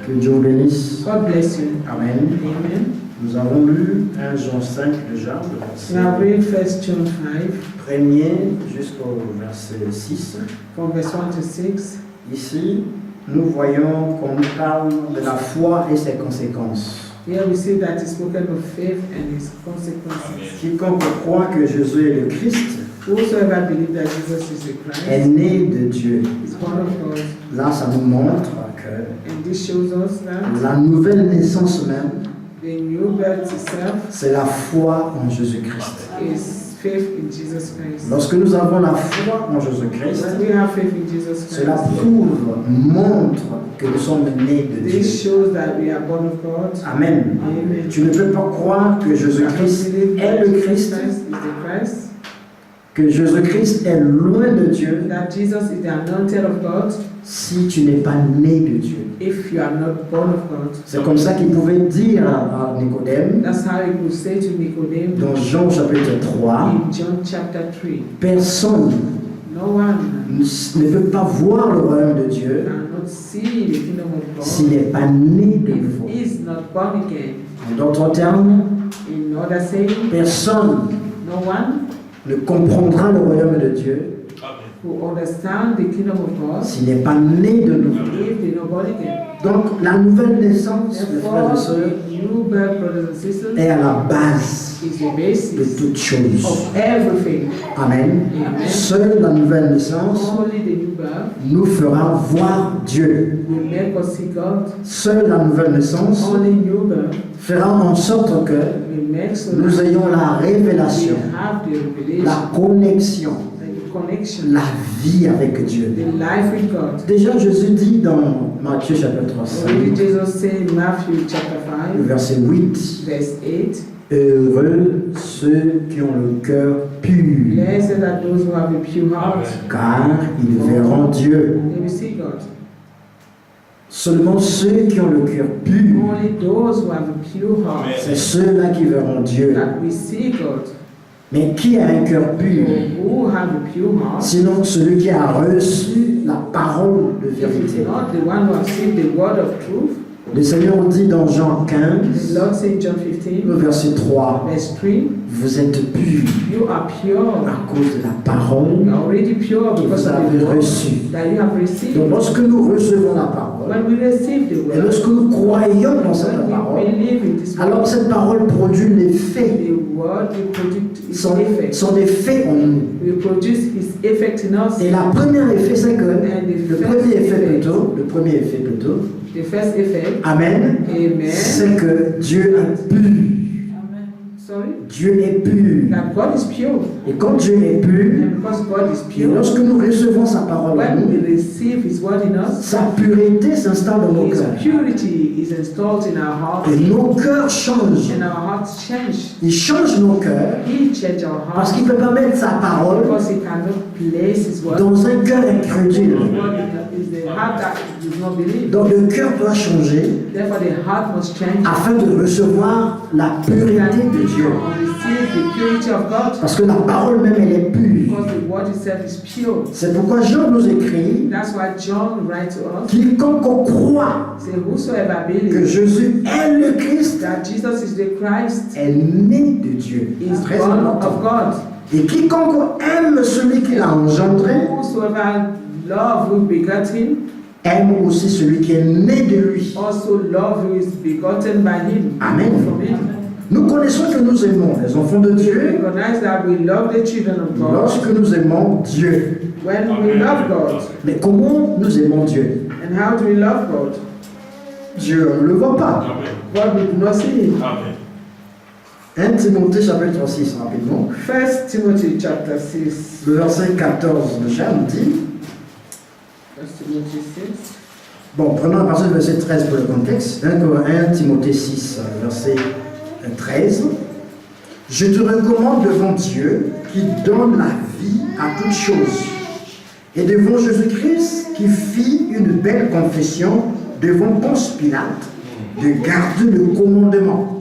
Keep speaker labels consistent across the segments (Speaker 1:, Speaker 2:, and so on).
Speaker 1: Que Dieu vous bénisse.
Speaker 2: God bless you.
Speaker 1: Amen.
Speaker 2: Amen.
Speaker 1: Nous avons lu 1 Jean 5 déjà, le
Speaker 2: We have
Speaker 1: verset
Speaker 2: read 1 John 5,
Speaker 1: 1er jusqu'au verset 6.
Speaker 2: from verse 1 to 6.
Speaker 1: Ici, nous voyons qu'on nous parle de la foi et ses conséquences.
Speaker 2: Here we see that it's spoken of faith and its consequences.
Speaker 1: Quiconque croit que Jésus est le Christ
Speaker 2: Whosoever believes that Jesus is the
Speaker 1: est
Speaker 2: Christ
Speaker 1: né de Dieu.
Speaker 2: is born of God.
Speaker 1: Là, ça nous montre que
Speaker 2: And this shows us that
Speaker 1: la nouvelle naissance même,
Speaker 2: the new birth itself
Speaker 1: c'est la foi en Jésus-Christ.
Speaker 2: is faith in Jesus Christ.
Speaker 1: Lorsque nous avons la foi en Jésus-Christ,
Speaker 2: When we have faith in Jesus
Speaker 1: cela
Speaker 2: Christ,
Speaker 1: prouve, montre que nous sommes nés de Dieu.
Speaker 2: this shows that we are born of God.
Speaker 1: Amen.
Speaker 2: Amen.
Speaker 1: Tu ne peux pas croire que Jésus-Christ est le Christ,
Speaker 2: is the Christ,
Speaker 1: que Jésus-Christ est loin de Dieu,
Speaker 2: that Jesus is the anointed of God,
Speaker 1: si tu n'es pas né de Dieu.
Speaker 2: if you are not born of God.
Speaker 1: C'est comme ça qu'il pouvait dire à Nicodème,
Speaker 2: That's how he would say to Nicodemus
Speaker 1: dans Jean chapitre 3,
Speaker 2: in John chapter 3.
Speaker 1: personne
Speaker 2: No one
Speaker 1: ne peut pas voir le royaume de Dieu
Speaker 2: cannot see the kingdom of
Speaker 1: s'il
Speaker 2: God
Speaker 1: n'est pas né de
Speaker 2: if
Speaker 1: nouveau.
Speaker 2: he is not born again.
Speaker 1: En d'autres termes,
Speaker 2: In other saying,
Speaker 1: personne
Speaker 2: no one
Speaker 1: ne comprendra le royaume de Dieu
Speaker 2: who understand the kingdom of God
Speaker 1: s'il n'est pas né de nouveau.
Speaker 2: if they are not born again.
Speaker 1: Donc la nouvelle naissance, mes frères
Speaker 2: Therefore,
Speaker 1: et sœurs,
Speaker 2: the new birth, brothers and sisters,
Speaker 1: est à la base
Speaker 2: is the
Speaker 1: de
Speaker 2: basis
Speaker 1: toutes choses.
Speaker 2: of everything.
Speaker 1: Amen.
Speaker 2: Amen.
Speaker 1: Seule la nouvelle naissance
Speaker 2: Only the new birth
Speaker 1: nous fera voir Dieu.
Speaker 2: will make us see God.
Speaker 1: Seule la nouvelle naissance
Speaker 2: Only new birth
Speaker 1: fera en sorte que
Speaker 2: will make so
Speaker 1: nous
Speaker 2: that
Speaker 1: ayons la
Speaker 2: we
Speaker 1: révélation,
Speaker 2: have the revelation,
Speaker 1: la connexion,
Speaker 2: the connection,
Speaker 1: la vie avec Dieu.
Speaker 2: the life with God.
Speaker 1: Déjà, Jésus dit dans Matthieu chapitre
Speaker 2: Already
Speaker 1: 5,
Speaker 2: Jesus said in Matthew chapter
Speaker 1: le
Speaker 2: 5,
Speaker 1: verset 8,
Speaker 2: verse 8,
Speaker 1: heureux ceux qui ont le cœur pur,
Speaker 2: blessed are those who have a pure heart,
Speaker 1: car ils verront Dieu.
Speaker 2: they will see God.
Speaker 1: Seulement ceux qui ont le cœur pur,
Speaker 2: Only those who have a pure heart
Speaker 1: c'est ceux-là qui verront Dieu.
Speaker 2: that will see God.
Speaker 1: Mais qui a un cœur pur?
Speaker 2: Who have a pure heart,
Speaker 1: Sinon celui qui a reçu la parole de
Speaker 2: if it's
Speaker 1: vérité.
Speaker 2: not the one who has seen the word of truth.
Speaker 1: Le Seigneur dit dans Jean
Speaker 2: The
Speaker 1: 15,
Speaker 2: Lord said in John 15,
Speaker 1: au verset 3,
Speaker 2: verse 3,
Speaker 1: vous êtes purs
Speaker 2: you are pure.
Speaker 1: à cause de la parole
Speaker 2: You are already pure
Speaker 1: que
Speaker 2: because
Speaker 1: vous
Speaker 2: of
Speaker 1: avez
Speaker 2: the word
Speaker 1: reçue.
Speaker 2: that you have received.
Speaker 1: Donc lorsque nous recevons la parole,
Speaker 2: When we receive the
Speaker 1: et
Speaker 2: word,
Speaker 1: lorsque nous croyons dans cette
Speaker 2: when we
Speaker 1: parole,
Speaker 2: believe in this
Speaker 1: alors
Speaker 2: word,
Speaker 1: cette parole produit l'effet,
Speaker 2: the word will produce its effect.
Speaker 1: son effet en nous.
Speaker 2: Will produce its effect in us.
Speaker 1: Et la première effet, c'est que
Speaker 2: And
Speaker 1: le premier effet plutôt,
Speaker 2: the first effect,
Speaker 1: Amen,
Speaker 2: amen.
Speaker 1: c'est que Dieu est pur.
Speaker 2: Sorry,
Speaker 1: Dieu est pur.
Speaker 2: that God is pure.
Speaker 1: Et quand Dieu est pur,
Speaker 2: And because God is
Speaker 1: et
Speaker 2: pure,
Speaker 1: lorsque nous recevons sa parole en
Speaker 2: when we
Speaker 1: nous,
Speaker 2: receive His word in us,
Speaker 1: sa pureté s'installe dans nos
Speaker 2: His
Speaker 1: cœurs.
Speaker 2: purity is installed in our hearts,
Speaker 1: Et nos cœurs changent.
Speaker 2: and our hearts change.
Speaker 1: Il change nos cœurs
Speaker 2: He changes our
Speaker 1: parce
Speaker 2: hearts
Speaker 1: qu'il ne peut pas mettre sa parole
Speaker 2: because He cannot place His word.
Speaker 1: dans un cœur incrédule.
Speaker 2: His word is the heart that does not believe.
Speaker 1: Donc le cœur doit changer
Speaker 2: Therefore, the heart must change.
Speaker 1: afin de recevoir la pureté de Dieu.
Speaker 2: Receive the purity of God
Speaker 1: Parce que la parole même, elle est pure.
Speaker 2: because the word itself is pure.
Speaker 1: C'est pourquoi Jean nous écrit,
Speaker 2: That's why John writes to us,
Speaker 1: quiconque croit
Speaker 2: say, whosoever
Speaker 1: que
Speaker 2: believes
Speaker 1: Jésus est le Christ
Speaker 2: that Jesus is the Christ
Speaker 1: est né de Dieu.
Speaker 2: is
Speaker 1: Très
Speaker 2: born
Speaker 1: important.
Speaker 2: of God.
Speaker 1: Et quiconque aime celui qui l'a engendré,
Speaker 2: Whosoever love who begot him,
Speaker 1: aime aussi celui qui est né de lui.
Speaker 2: also love who is begotten by him.
Speaker 1: Amen.
Speaker 2: From him.
Speaker 1: Nous connaissons que nous aimons les enfants de
Speaker 2: We
Speaker 1: Dieu
Speaker 2: recognize that we love the children of God
Speaker 1: lorsque nous aimons Dieu.
Speaker 2: when we love God.
Speaker 1: Mais comment nous aimons Dieu?
Speaker 2: And how do we love God?
Speaker 1: Dieu, on ne le voit pas.
Speaker 2: God we do not see him.
Speaker 1: 1 Timothée chapitre 6, rapidement.
Speaker 2: 1 Timothy chapter 6.
Speaker 1: Le verset 14 de Jean dit,
Speaker 2: 1 Timothy 6.
Speaker 1: bon, prenons à partir du verset 13 pour le contexte. 1 Timothée 6, verset 13. Je te recommande devant Dieu qui donne la vie à toutes choses, et devant Jésus-Christ qui fit une belle confession devant Ponce Pilate, de garder le commandement.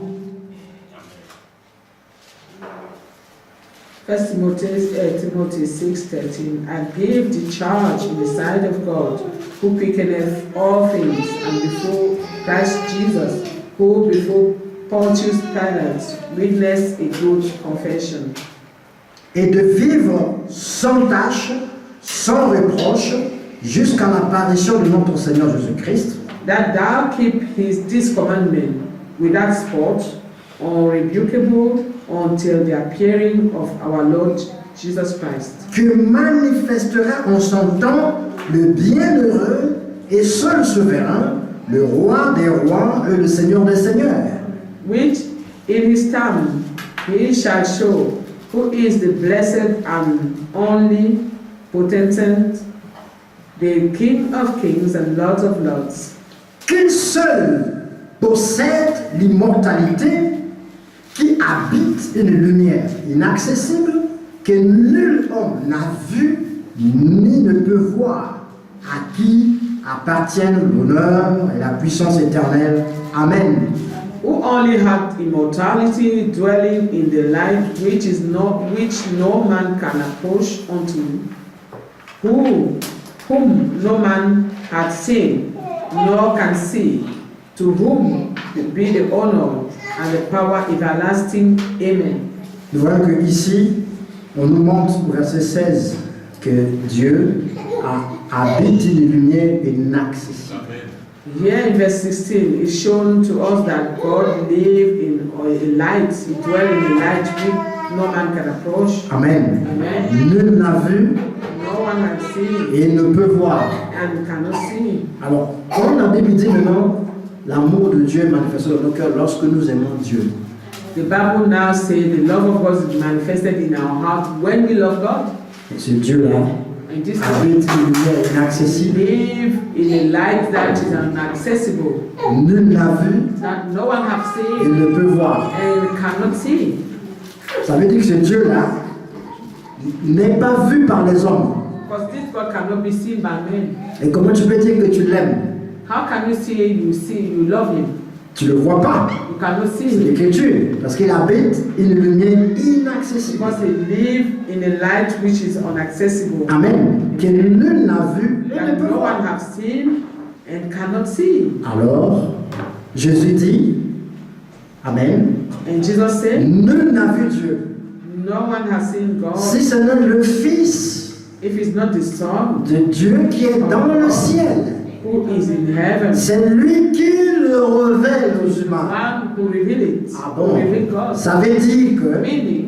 Speaker 2: 1 Timothy 6:13. I give the charge in the sight of God, who quickeneth all things, and before Christ Jesus, who before Pontius Pilate witnessed a good confession,
Speaker 1: et de vivre sans tache, sans reproche, jusqu'à l'apparition de notre Seigneur Jésus-Christ,
Speaker 2: that thou keep this commandment without spot or rebukable until the appearing of our Lord Jesus Christ,
Speaker 1: que manifestera en son temps le bienheureux et seul souverain, le roi des rois et le Seigneur des seigneurs,
Speaker 2: which in his time he shall show who is the blessed and only potentate, the King of kings and Lord of lords,
Speaker 1: qu'il seul possède l'immortalité, qui habite une lumière inaccessible que nul homme n'a vu ni ne peut voir, à qui appartiennent l'honneur et la puissance éternelle. Amen.
Speaker 2: who only hath immortality, dwelling in the light which no man can approach unto, whom no man hath seen, nor can see, to whom be the honor and the power everlasting. Amen.
Speaker 1: Nous voyons que ici, on nous montre au verset 16 que Dieu habite une lumière inaccessible.
Speaker 2: Here in verse 16, it's shown to us that God lives in a light, He dwells in a light which no man can approach.
Speaker 1: Amen.
Speaker 2: Amen.
Speaker 1: Nul n'a vu
Speaker 2: No one has seen
Speaker 1: et ne peut voir.
Speaker 2: and cannot see.
Speaker 1: Alors, quand la Bible dit maintenant, l'amour de Dieu est manifesté dans nos cœurs lorsque nous aimons Dieu.
Speaker 2: The Bible now says the love of God is manifested in our heart when we love God.
Speaker 1: Et ce Dieu-là
Speaker 2: And this
Speaker 1: habite une lumière inaccessible.
Speaker 2: live in a light that is inaccessible,
Speaker 1: Nul n'a vu
Speaker 2: that no one has
Speaker 1: et
Speaker 2: seen
Speaker 1: ne peut voir.
Speaker 2: and cannot see.
Speaker 1: Ça veut dire que ce Dieu-là n'est pas vu par les hommes.
Speaker 2: Because this God cannot be seen by men.
Speaker 1: Et comment tu peux dire que tu l'aimes?
Speaker 2: How can you see you love Him?
Speaker 1: Tu ne le vois pas.
Speaker 2: You cannot see
Speaker 1: C'est
Speaker 2: Him.
Speaker 1: l'écriture. Parce qu'il habite une lumière inaccessible.
Speaker 2: Because He lives in a light which is inaccessible,
Speaker 1: Amen. Que nul n'a vu et ne
Speaker 2: that
Speaker 1: peut
Speaker 2: no
Speaker 1: voir.
Speaker 2: one has seen and cannot see.
Speaker 1: Alors, Jésus dit, Amen,
Speaker 2: And Jesus said,
Speaker 1: nul n'a vu Dieu.
Speaker 2: no one has seen God
Speaker 1: Si ce n'est le Fils
Speaker 2: if it's not the Son
Speaker 1: de Dieu qui est dans le ciel.
Speaker 2: who is in heaven,
Speaker 1: C'est lui qui le révèle aux humains.
Speaker 2: one who reveals it,
Speaker 1: Ah
Speaker 2: who
Speaker 1: bon?
Speaker 2: reveals God.
Speaker 1: Ça veut dire que
Speaker 2: Meaning,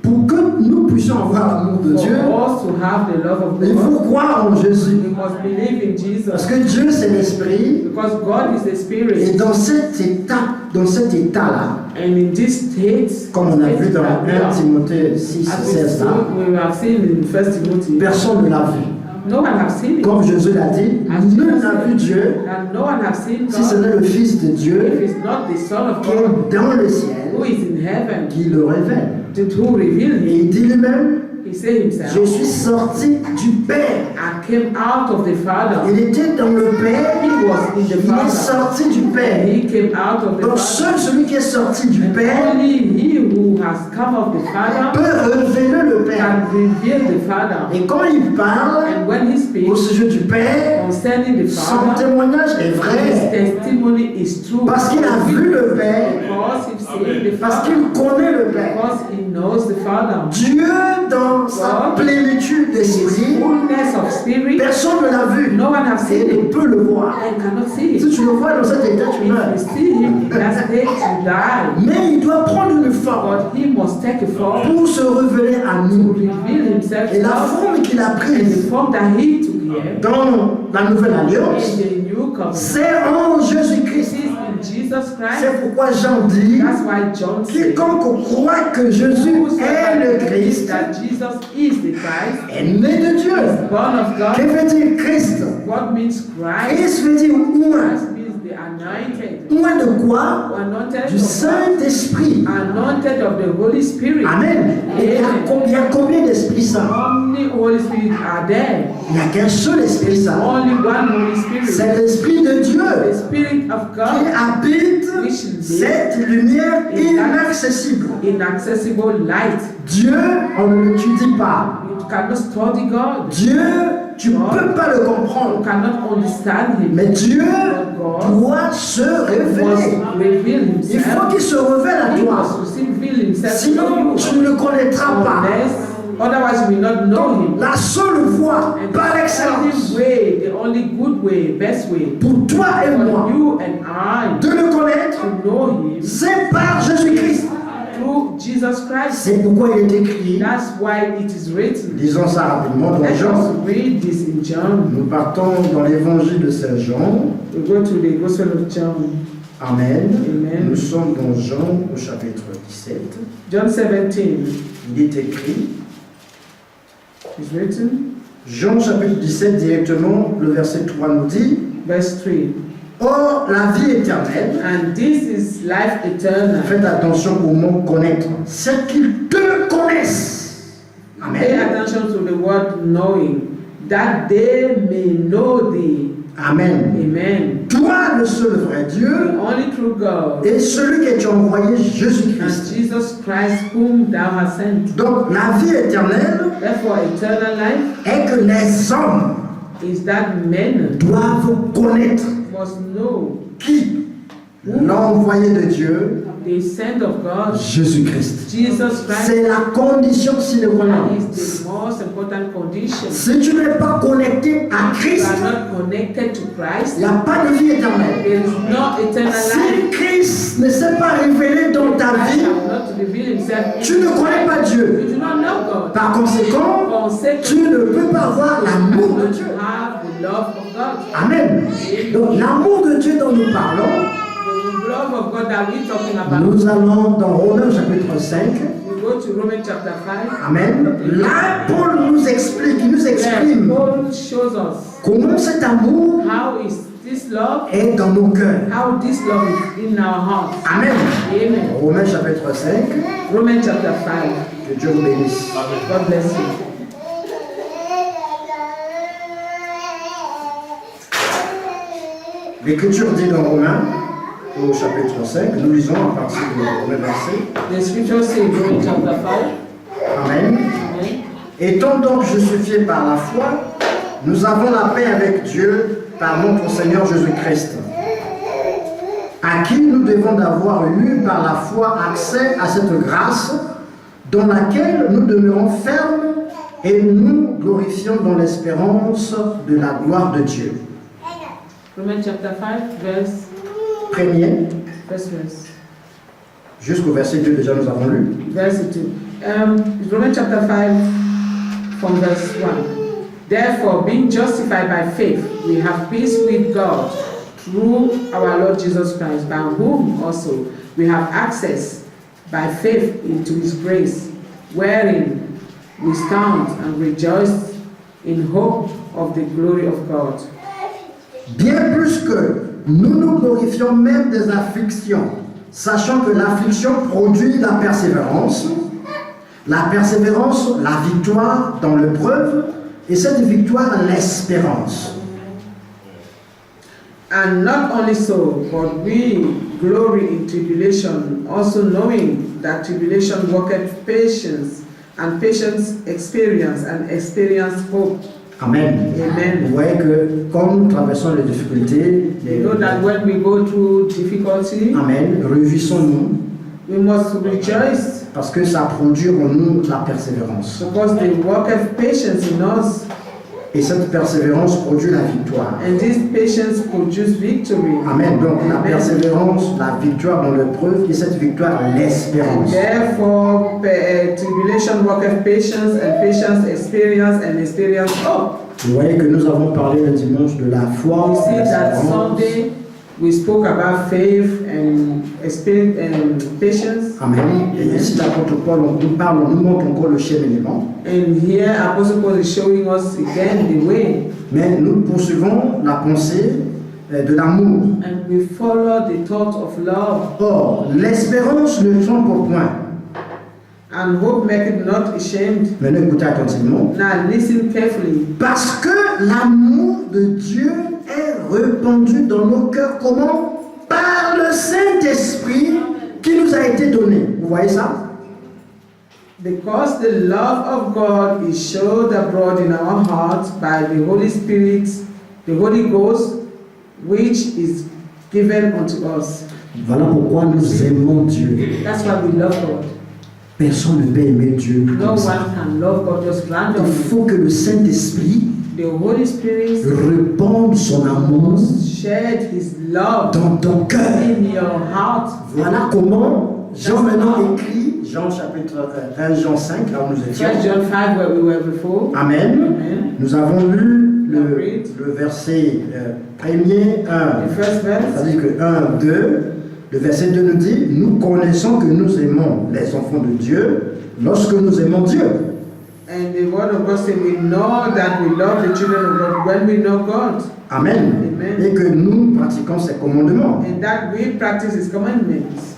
Speaker 1: pour que nous puissions avoir l'amour de
Speaker 2: for
Speaker 1: Dieu,
Speaker 2: us to have the love of
Speaker 1: il
Speaker 2: God,
Speaker 1: faut croire en Jésus.
Speaker 2: we must believe in
Speaker 1: Parce
Speaker 2: Jesus.
Speaker 1: que Dieu, c'est l'Esprit.
Speaker 2: Because God is the
Speaker 1: Et
Speaker 2: Spirit.
Speaker 1: dans cet état-là,
Speaker 2: And in this state,
Speaker 1: comme on a vu dans
Speaker 2: that we
Speaker 1: 1
Speaker 2: are,
Speaker 1: Timothée 6,
Speaker 2: as we
Speaker 1: 16, là,
Speaker 2: have seen in 1 Timothy,
Speaker 1: personne ne l'a vu.
Speaker 2: no one has seen it.
Speaker 1: Comme Jésus l'a dit, nul n'a vu Dieu,
Speaker 2: And no one has seen
Speaker 1: si ce
Speaker 2: God
Speaker 1: n'est le Fils de
Speaker 2: if
Speaker 1: Dieu
Speaker 2: it's not the Son of
Speaker 1: qui
Speaker 2: God
Speaker 1: est dans le
Speaker 2: who
Speaker 1: ciel,
Speaker 2: is in heaven
Speaker 1: qui le révèle.
Speaker 2: to reveal
Speaker 1: Et
Speaker 2: Him.
Speaker 1: il dit lui-même,
Speaker 2: He said
Speaker 1: je
Speaker 2: Himself,
Speaker 1: suis sorti du Père.
Speaker 2: I came out of the Father.
Speaker 1: Il était dans le Père,
Speaker 2: He was in the
Speaker 1: il est
Speaker 2: Father.
Speaker 1: sorti du Père.
Speaker 2: He came out of the
Speaker 1: Donc
Speaker 2: Father.
Speaker 1: seul celui qui est sorti du
Speaker 2: And
Speaker 1: Père
Speaker 2: only He who has come of the Father
Speaker 1: peut révéler le Père.
Speaker 2: can reveal the Father.
Speaker 1: Et quand il parle
Speaker 2: And when He
Speaker 1: au
Speaker 2: speaks
Speaker 1: sujet du Père,
Speaker 2: concerning the
Speaker 1: son
Speaker 2: Father,
Speaker 1: témoignage est
Speaker 2: his
Speaker 1: vrai.
Speaker 2: testimony is true.
Speaker 1: Parce qu'il a vu le Père,
Speaker 2: Because he's seen the
Speaker 1: parce
Speaker 2: Father.
Speaker 1: qu'il connaît le Père.
Speaker 2: Because he knows the Father.
Speaker 1: Dieu, dans sa plénitude
Speaker 2: In his
Speaker 1: d'esprit,
Speaker 2: fullness of spirit,
Speaker 1: personne ne l'a vu.
Speaker 2: no one has
Speaker 1: Et
Speaker 2: seen
Speaker 1: il
Speaker 2: him
Speaker 1: peut le voir.
Speaker 2: and cannot see
Speaker 1: Si
Speaker 2: him.
Speaker 1: tu le vois dans cet état, tu meurs.
Speaker 2: If you see him in that state, you die.
Speaker 1: Mais il doit prendre une forme
Speaker 2: But he must take a form
Speaker 1: pour se révéler à
Speaker 2: to
Speaker 1: nous.
Speaker 2: reveal himself
Speaker 1: Et
Speaker 2: to
Speaker 1: la
Speaker 2: us.
Speaker 1: forme qu'il a
Speaker 2: And the
Speaker 1: prise
Speaker 2: form that he took here
Speaker 1: dans la nouvelle alliance,
Speaker 2: in the new covenant.
Speaker 1: c'est en
Speaker 2: This
Speaker 1: Jésus-Christ.
Speaker 2: is in Jesus Christ.
Speaker 1: C'est pourquoi Jean dit,
Speaker 2: That's why John said,
Speaker 1: quiconque croit que Jésus est le Christ
Speaker 2: that Jesus is the Christ,
Speaker 1: est né de Dieu.
Speaker 2: born of
Speaker 1: Que
Speaker 2: God.
Speaker 1: veut dire Christ?
Speaker 2: What means Christ?
Speaker 1: Christ veut dire oint.
Speaker 2: Christ means the anointed.
Speaker 1: Oint de quoi?
Speaker 2: Anointed
Speaker 1: Du
Speaker 2: of God.
Speaker 1: Saint-Esprit.
Speaker 2: Anointed of the Holy Spirit.
Speaker 1: Amen. Et il y a combien d'esprits saints?
Speaker 2: How many Holy Spirit are there?
Speaker 1: Il n'y a qu'un seul Esprit
Speaker 2: There's
Speaker 1: saint.
Speaker 2: only one Holy Spirit.
Speaker 1: C'est l'Esprit de Dieu
Speaker 2: The Spirit of
Speaker 1: qui
Speaker 2: God,
Speaker 1: habite cette lumière inaccessible.
Speaker 2: inaccessible light.
Speaker 1: Dieu, on ne l'étudie pas.
Speaker 2: You cannot study God.
Speaker 1: Dieu, tu ne peux pas le
Speaker 2: You
Speaker 1: comprendre.
Speaker 2: cannot understand Him.
Speaker 1: Mais Dieu
Speaker 2: But God
Speaker 1: doit se révéler.
Speaker 2: must reveal
Speaker 1: Il faut
Speaker 2: himself.
Speaker 1: qu'il se révèle à
Speaker 2: He
Speaker 1: toi.
Speaker 2: must reveal himself to
Speaker 1: Sinon, tu
Speaker 2: you.
Speaker 1: ne le connaîtras pas.
Speaker 2: Otherwise, you will not know him.
Speaker 1: La seule voie
Speaker 2: And
Speaker 1: par
Speaker 2: the
Speaker 1: excellence
Speaker 2: only way, the only good way, best way
Speaker 1: pour toi et moi
Speaker 2: for you and I
Speaker 1: de le connaître,
Speaker 2: to know him
Speaker 1: c'est par Jésus-Christ.
Speaker 2: through Jesus Christ.
Speaker 1: C'est pourquoi il est écrit,
Speaker 2: That's why it is written.
Speaker 1: disons ça rapidement dans
Speaker 2: Let
Speaker 1: Jean.
Speaker 2: us read this in John.
Speaker 1: Nous partons dans l'évangile de Saint Jean.
Speaker 2: We go to the Gospel of John.
Speaker 1: Amen.
Speaker 2: Amen.
Speaker 1: Nous sommes dans Jean au chapitre 17.
Speaker 2: John 17
Speaker 1: Il est écrit,
Speaker 2: is written.
Speaker 1: Jean chapitre 17 directement, le verset 3 nous dit,
Speaker 2: Verse 3.
Speaker 1: Or la vie éternelle,
Speaker 2: And this is life eternal.
Speaker 1: faites attention au mot connaître, c'est qu'ils te connaissent.
Speaker 2: Pay
Speaker 1: Amen.
Speaker 2: attention to the word knowing, that they may know thee.
Speaker 1: Amen.
Speaker 2: Amen.
Speaker 1: Toi, le seul vrai
Speaker 2: The
Speaker 1: Dieu,
Speaker 2: only true God,
Speaker 1: et celui que tu as envoyé,
Speaker 2: and
Speaker 1: Jésus-Christ.
Speaker 2: Jesus Christ, whom thou hast sent.
Speaker 1: Donc la vie éternelle
Speaker 2: Therefore, eternal life
Speaker 1: est que les hommes
Speaker 2: is that men
Speaker 1: doivent connaître
Speaker 2: must know
Speaker 1: qui? L'envoyé de Dieu,
Speaker 2: the sent of God,
Speaker 1: Jésus-Christ.
Speaker 2: Jesus Christ,
Speaker 1: C'est la condition sine qua non.
Speaker 2: is the most important condition.
Speaker 1: Si tu n'es pas connecté à
Speaker 2: You
Speaker 1: Christ,
Speaker 2: are not connected to Christ.
Speaker 1: il n'y a pas de vie éternelle.
Speaker 2: There is no eternal
Speaker 1: Si
Speaker 2: life.
Speaker 1: Christ ne s'est pas révélé dans ta
Speaker 2: Christ
Speaker 1: vie,
Speaker 2: has not revealed himself.
Speaker 1: tu ne connais pas Dieu.
Speaker 2: You do not know God.
Speaker 1: Par conséquent, tu
Speaker 2: Consequently,
Speaker 1: ne peux pas avoir l'amour de
Speaker 2: you
Speaker 1: Dieu.
Speaker 2: have the love of God.
Speaker 1: Amen. Donc l'amour de Dieu dont nous parlons,
Speaker 2: The love of God that we're talking about.
Speaker 1: nous allons dans Romains chapitre 5.
Speaker 2: We go to Romans chapter 5.
Speaker 1: Amen. Là, Paul nous explique, il nous
Speaker 2: There,
Speaker 1: exprime
Speaker 2: Paul shows us
Speaker 1: comment cet amour
Speaker 2: how is this love,
Speaker 1: est dans nos cœurs.
Speaker 2: how this love is in our hearts.
Speaker 1: Amen.
Speaker 2: Amen.
Speaker 1: Romains chapitre 5.
Speaker 2: Romans chapter 5.
Speaker 1: Que Dieu vous bénisse.
Speaker 2: God bless you.
Speaker 1: L'Écriture dit dans Romains, au chapitre 5, nous lisons à partir du premier verset.
Speaker 2: The scripture says in Romans chapter 5.
Speaker 1: Amen.
Speaker 2: Amen.
Speaker 1: Étant donc justifiés par la foi, nous avons la paix avec Dieu par notre Seigneur Jésus-Christ, à qui nous devons d'avoir eu par la foi accès à cette grâce dans laquelle nous demeurons fermes et nous glorifions dans l'espérance de la gloire de Dieu.
Speaker 2: Romans chapter 5, verse
Speaker 1: Verse, jusqu'au verset 2 déjà nous avons lu.
Speaker 2: verse 2. Romans chapter 5 from verse 1. Therefore, being justified by faith, we have peace with God through our Lord Jesus Christ, by whom also we have access by faith into his grace, wherein we stand and rejoice in hope of the glory of God.
Speaker 1: Bien plus que nous nous glorifions même des afflictions, sachant que l'affliction produit la persévérance, la victoire dans l'épreuve, et cette victoire l'espérance.
Speaker 2: And not only so, but we glory in tribulation, also knowing that tribulation worketh patience, and patience experience, and experience hope.
Speaker 1: Amen.
Speaker 2: Amen.
Speaker 1: Vous voyez que quand nous traversons les difficultés,
Speaker 2: You know that when we go through difficulty,
Speaker 1: Amen, réjouissons-nous,
Speaker 2: we must rejoice,
Speaker 1: parce que ça produit en nous la persévérance.
Speaker 2: because they worketh patience in us,
Speaker 1: Et cette persévérance produit la victoire.
Speaker 2: and this patience produce victory.
Speaker 1: Amen. Donc la
Speaker 2: Amen.
Speaker 1: persévérance, la victoire dans l'épreuve, et cette victoire l'espérance.
Speaker 2: Therefore, tribulation worketh patience, and patience experience, and experience hope.
Speaker 1: Vous voyez que nous avons parlé le dimanche de la foi,
Speaker 2: You
Speaker 1: de
Speaker 2: see that
Speaker 1: l'espérance.
Speaker 2: Sunday we spoke about faith and experience and patience.
Speaker 1: Amen. Et ici, l'apôtre Paul, on nous montre encore le cheminement.
Speaker 2: And here Apostle Paul is showing us again the way.
Speaker 1: Mais nous poursuivons la pensée de l'amour.
Speaker 2: And we follow the thought of love.
Speaker 1: Or, l'espérance ne trompe au point.
Speaker 2: And hope maketh not ashamed.
Speaker 1: Mais écoutez attentivement.
Speaker 2: Now listen carefully.
Speaker 1: Parce que l'amour de Dieu est répandu dans nos cœurs. Comment? Par le Saint-Esprit qui nous a été donné. Vous voyez ça?
Speaker 2: Because the love of God is showed abroad in our hearts by the Holy Spirit, the Holy Ghost, which is given unto us.
Speaker 1: Voilà pourquoi nous aimons Dieu.
Speaker 2: That's why we love God.
Speaker 1: Personne ne peut aimer Dieu
Speaker 2: No
Speaker 1: comme
Speaker 2: one
Speaker 1: ça.
Speaker 2: can love God just
Speaker 1: Il
Speaker 2: randomly.
Speaker 1: faut que le Saint-Esprit
Speaker 2: The Holy Spirit
Speaker 1: répande son amour
Speaker 2: shed His love
Speaker 1: dans ton cœur.
Speaker 2: in your heart.
Speaker 1: Voilà comment Jean maintenant écrit, Jean chapitre 1, Jean 5, là où nous étions.
Speaker 2: 1 John 5, where we were before.
Speaker 1: Amen.
Speaker 2: Amen.
Speaker 1: Nous avons lu
Speaker 2: Read.
Speaker 1: le verset premier 1.
Speaker 2: The first verse.
Speaker 1: C'est-à-dire que 1, 2, le verset 2 nous dit, nous connaissons que nous aimons les enfants de Dieu lorsque nous aimons Dieu.
Speaker 2: And the word of God says, we know that we love the children of God when we know God.
Speaker 1: Amen.
Speaker 2: Amen.
Speaker 1: Et que nous pratiquons ses commandements.
Speaker 2: And that we practice His commandments.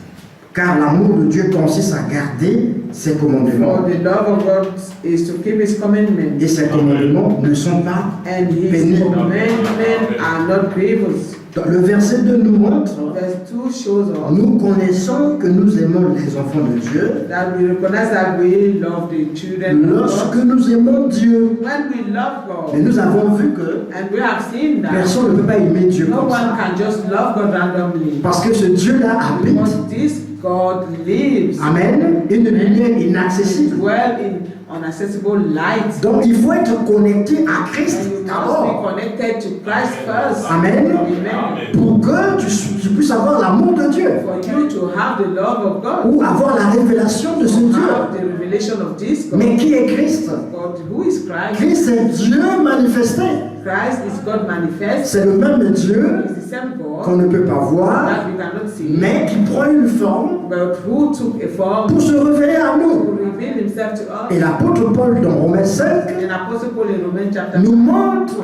Speaker 1: Car l'amour de Dieu consiste à garder ses commandements.
Speaker 2: For the love of God is to keep His commandments.
Speaker 1: Et ces commandements ne sont pas
Speaker 2: And His
Speaker 1: pénibles.
Speaker 2: commandments are not grievous.
Speaker 1: Donc, le verset 2 nous montre,
Speaker 2: Verse 2 shows us
Speaker 1: nous connaissons que nous aimons les enfants de Dieu
Speaker 2: that we recognize that we love the children of
Speaker 1: lorsque
Speaker 2: God.
Speaker 1: nous aimons Dieu.
Speaker 2: When we love
Speaker 1: Mais
Speaker 2: God,
Speaker 1: nous avons vu que
Speaker 2: and we have seen that
Speaker 1: personne ne peut pas aimer Dieu
Speaker 2: no
Speaker 1: comme ça.
Speaker 2: one can just love God randomly.
Speaker 1: Parce que ce Dieu-là habite,
Speaker 2: Because this God lives,
Speaker 1: amen, une lumière inaccessible.
Speaker 2: dwell in unaccessible light.
Speaker 1: Donc il faut être connecté à Christ
Speaker 2: And you must
Speaker 1: d'abord.
Speaker 2: be connected to Christ first.
Speaker 1: Amen.
Speaker 2: Amen.
Speaker 1: Pour que tu puisses avoir l'amour de Dieu.
Speaker 2: For you to have the love of God,
Speaker 1: Ou avoir la révélation de ce
Speaker 2: to
Speaker 1: Dieu.
Speaker 2: have the revelation of this God.
Speaker 1: Mais qui est Christ?
Speaker 2: God, who is Christ?
Speaker 1: Christ est Dieu manifesté.
Speaker 2: Christ is God manifest.
Speaker 1: C'est le même Dieu
Speaker 2: It's the same
Speaker 1: qu'on
Speaker 2: God
Speaker 1: ne peut pas voir,
Speaker 2: that we cannot see,
Speaker 1: mais qui prend une forme
Speaker 2: but who took a form
Speaker 1: pour se révéler à
Speaker 2: to
Speaker 1: nous.
Speaker 2: reveal Himself to
Speaker 1: Et
Speaker 2: us.
Speaker 1: l'apôtre Paul dans Romains 5
Speaker 2: And Apostle Paul in Romans chapter
Speaker 1: nous
Speaker 2: 2
Speaker 1: montre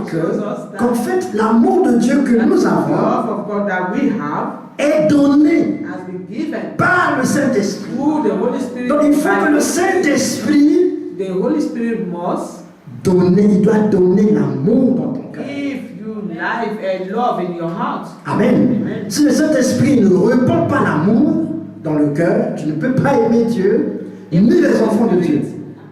Speaker 1: qu'en fait l'amour de Dieu que
Speaker 2: that
Speaker 1: nous
Speaker 2: the
Speaker 1: avons
Speaker 2: love of God that we have
Speaker 1: est donné
Speaker 2: has been given
Speaker 1: par le Saint-Esprit.
Speaker 2: through the Holy Spirit.
Speaker 1: Donc il faut que le Saint-Esprit
Speaker 2: The Holy Spirit must
Speaker 1: il doit donner l'amour dans ton cœur.
Speaker 2: give you life and love in your heart.
Speaker 1: Amen.
Speaker 2: Amen.
Speaker 1: Si le Saint-Esprit ne répand pas l'amour dans le cœur, tu ne peux pas aimer Dieu ni les enfants de Dieu.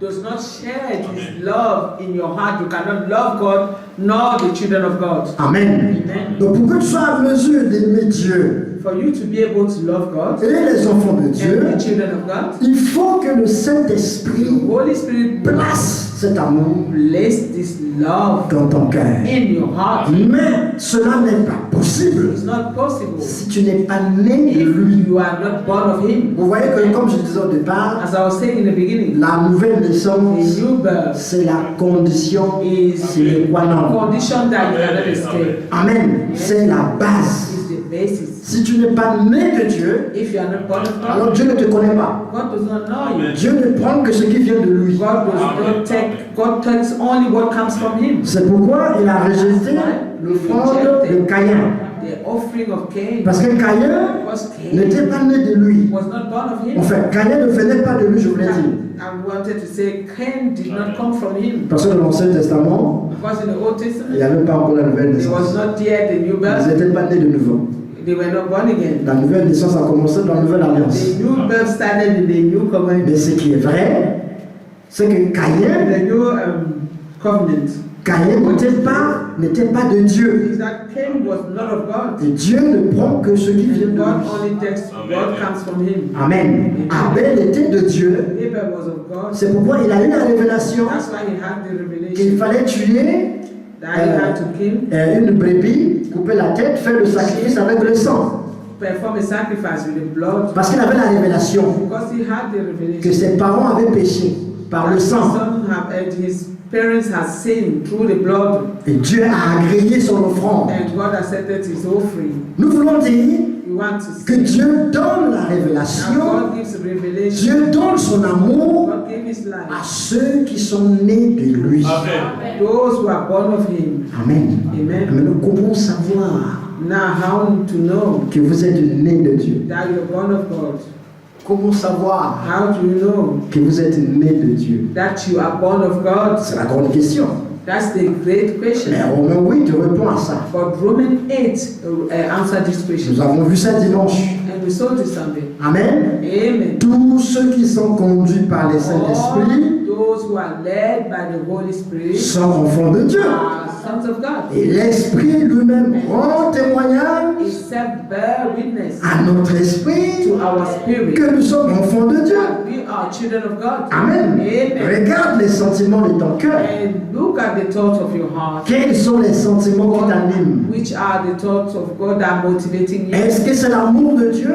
Speaker 2: Does not share His love in your heart, you cannot love God nor the children of God.
Speaker 1: Amen.
Speaker 2: Amen.
Speaker 1: Donc pour que tu sois en mesure d'aimer Dieu
Speaker 2: For you to be able to love God
Speaker 1: et les enfants de Dieu,
Speaker 2: and the children of God,
Speaker 1: il faut que le Saint-Esprit
Speaker 2: the Holy Spirit
Speaker 1: place cet amour
Speaker 2: place this love
Speaker 1: dans ton cœur.
Speaker 2: in your heart.
Speaker 1: Mais cela n'est pas possible
Speaker 2: It's not possible
Speaker 1: si tu n'es pas né de
Speaker 2: if
Speaker 1: lui.
Speaker 2: you are not born of Him.
Speaker 1: Vous voyez que comme je disais au départ,
Speaker 2: As I was saying in the beginning,
Speaker 1: la nouvelle naissance,
Speaker 2: the new birth
Speaker 1: c'est la condition
Speaker 2: is
Speaker 1: sine qua
Speaker 2: a
Speaker 1: non.
Speaker 2: condition that you cannot escape.
Speaker 1: Amen. C'est la base.
Speaker 2: It's the basis.
Speaker 1: Si tu n'es pas né de Dieu,
Speaker 2: If you are not born of God,
Speaker 1: alors Dieu ne te connaît pas.
Speaker 2: God does not know you.
Speaker 1: Dieu ne prend que ce qui vient de lui.
Speaker 2: God takes only what comes from Him.
Speaker 1: C'est pourquoi il a rejeté l'offrande de Caïn.
Speaker 2: The offering of Cain,
Speaker 1: Parce que Caïn
Speaker 2: because Cain
Speaker 1: n'était pas né de lui.
Speaker 2: was not born of him.
Speaker 1: Enfin, Caïn ne venait pas de lui, je voulais dire.
Speaker 2: I wanted to say Cain did not come from him.
Speaker 1: Parce que dans l'Ancien Testament,
Speaker 2: Because in the Old
Speaker 1: il
Speaker 2: Testament,
Speaker 1: n'y avait pas encore la nouvelle
Speaker 2: there was
Speaker 1: naissance.
Speaker 2: not yet the new
Speaker 1: Ils
Speaker 2: birth.
Speaker 1: n'étaient pas nés de nouveau.
Speaker 2: They were not born again.
Speaker 1: La nouvelle naissance a commencé dans la nouvelle alliance.
Speaker 2: The new birth started in the new
Speaker 1: Mais
Speaker 2: covenant.
Speaker 1: ce qui est vrai, c'est que Caïn
Speaker 2: The new covenant
Speaker 1: n'était pas de Dieu.
Speaker 2: is that Cain was not of God.
Speaker 1: Et Dieu ne prend que ce qui vient
Speaker 2: And
Speaker 1: de
Speaker 2: God
Speaker 1: lui.
Speaker 2: only takes what comes from Him.
Speaker 1: Amen. Abel était de Dieu.
Speaker 2: Abel was of God.
Speaker 1: C'est pourquoi il a eu la révélation
Speaker 2: That's why he had the
Speaker 1: qu'il
Speaker 2: revelation
Speaker 1: fallait tuer
Speaker 2: that he had to kill,
Speaker 1: une brebis, couper la tête, faire le sacrifice avec le sang.
Speaker 2: perform a sacrifice with the blood,
Speaker 1: Parce qu'il avait la révélation
Speaker 2: because he had the
Speaker 1: que
Speaker 2: revelation.
Speaker 1: ses parents avaient péché par le
Speaker 2: His
Speaker 1: sang.
Speaker 2: son his parents had sinned through the blood,
Speaker 1: Et Dieu a agréé son offrande.
Speaker 2: and God accepted his offering.
Speaker 1: Nous voulons dire
Speaker 2: We want to
Speaker 1: que
Speaker 2: see
Speaker 1: Dieu donne la
Speaker 2: that
Speaker 1: révélation,
Speaker 2: God gives revelation.
Speaker 1: Dieu donne son amour
Speaker 2: God gave His
Speaker 1: à
Speaker 2: life.
Speaker 1: ceux qui sont nés de lui.
Speaker 2: Those who are born of Him.
Speaker 1: Amen.
Speaker 2: Amen.
Speaker 1: Mais nous comment savoir
Speaker 2: Now, how to know
Speaker 1: que vous êtes nés de Dieu?
Speaker 2: that you're born of God?
Speaker 1: Comment savoir
Speaker 2: How do you know
Speaker 1: que vous êtes nés de Dieu?
Speaker 2: that you are born of God?
Speaker 1: C'est la grande question.
Speaker 2: That's the great question.
Speaker 1: Mais Romains 8 répond à ça.
Speaker 2: But Romans 8 answer this question.
Speaker 1: Nous avons vu ça dimanche.
Speaker 2: And And we saw this Sunday.
Speaker 1: Amen.
Speaker 2: Amen.
Speaker 1: Tous ceux qui sont conduits par le Saint-Esprit
Speaker 2: All those who are led by the Holy Spirit
Speaker 1: sont enfants de Dieu.
Speaker 2: are sons of God.
Speaker 1: Et l'Esprit lui-même rend témoignage
Speaker 2: Except bear witness
Speaker 1: à notre esprit
Speaker 2: to our spirit
Speaker 1: que nous sommes enfants de Dieu.
Speaker 2: that we are children of God.
Speaker 1: Amen.
Speaker 2: Amen.
Speaker 1: Regarde les sentiments de ton cœur.
Speaker 2: And look at the thoughts of your heart.
Speaker 1: Quels sont les sentiments qui t'animent?
Speaker 2: Which are the thoughts of God that are motivating you?
Speaker 1: Est-ce que c'est l'amour de Dieu?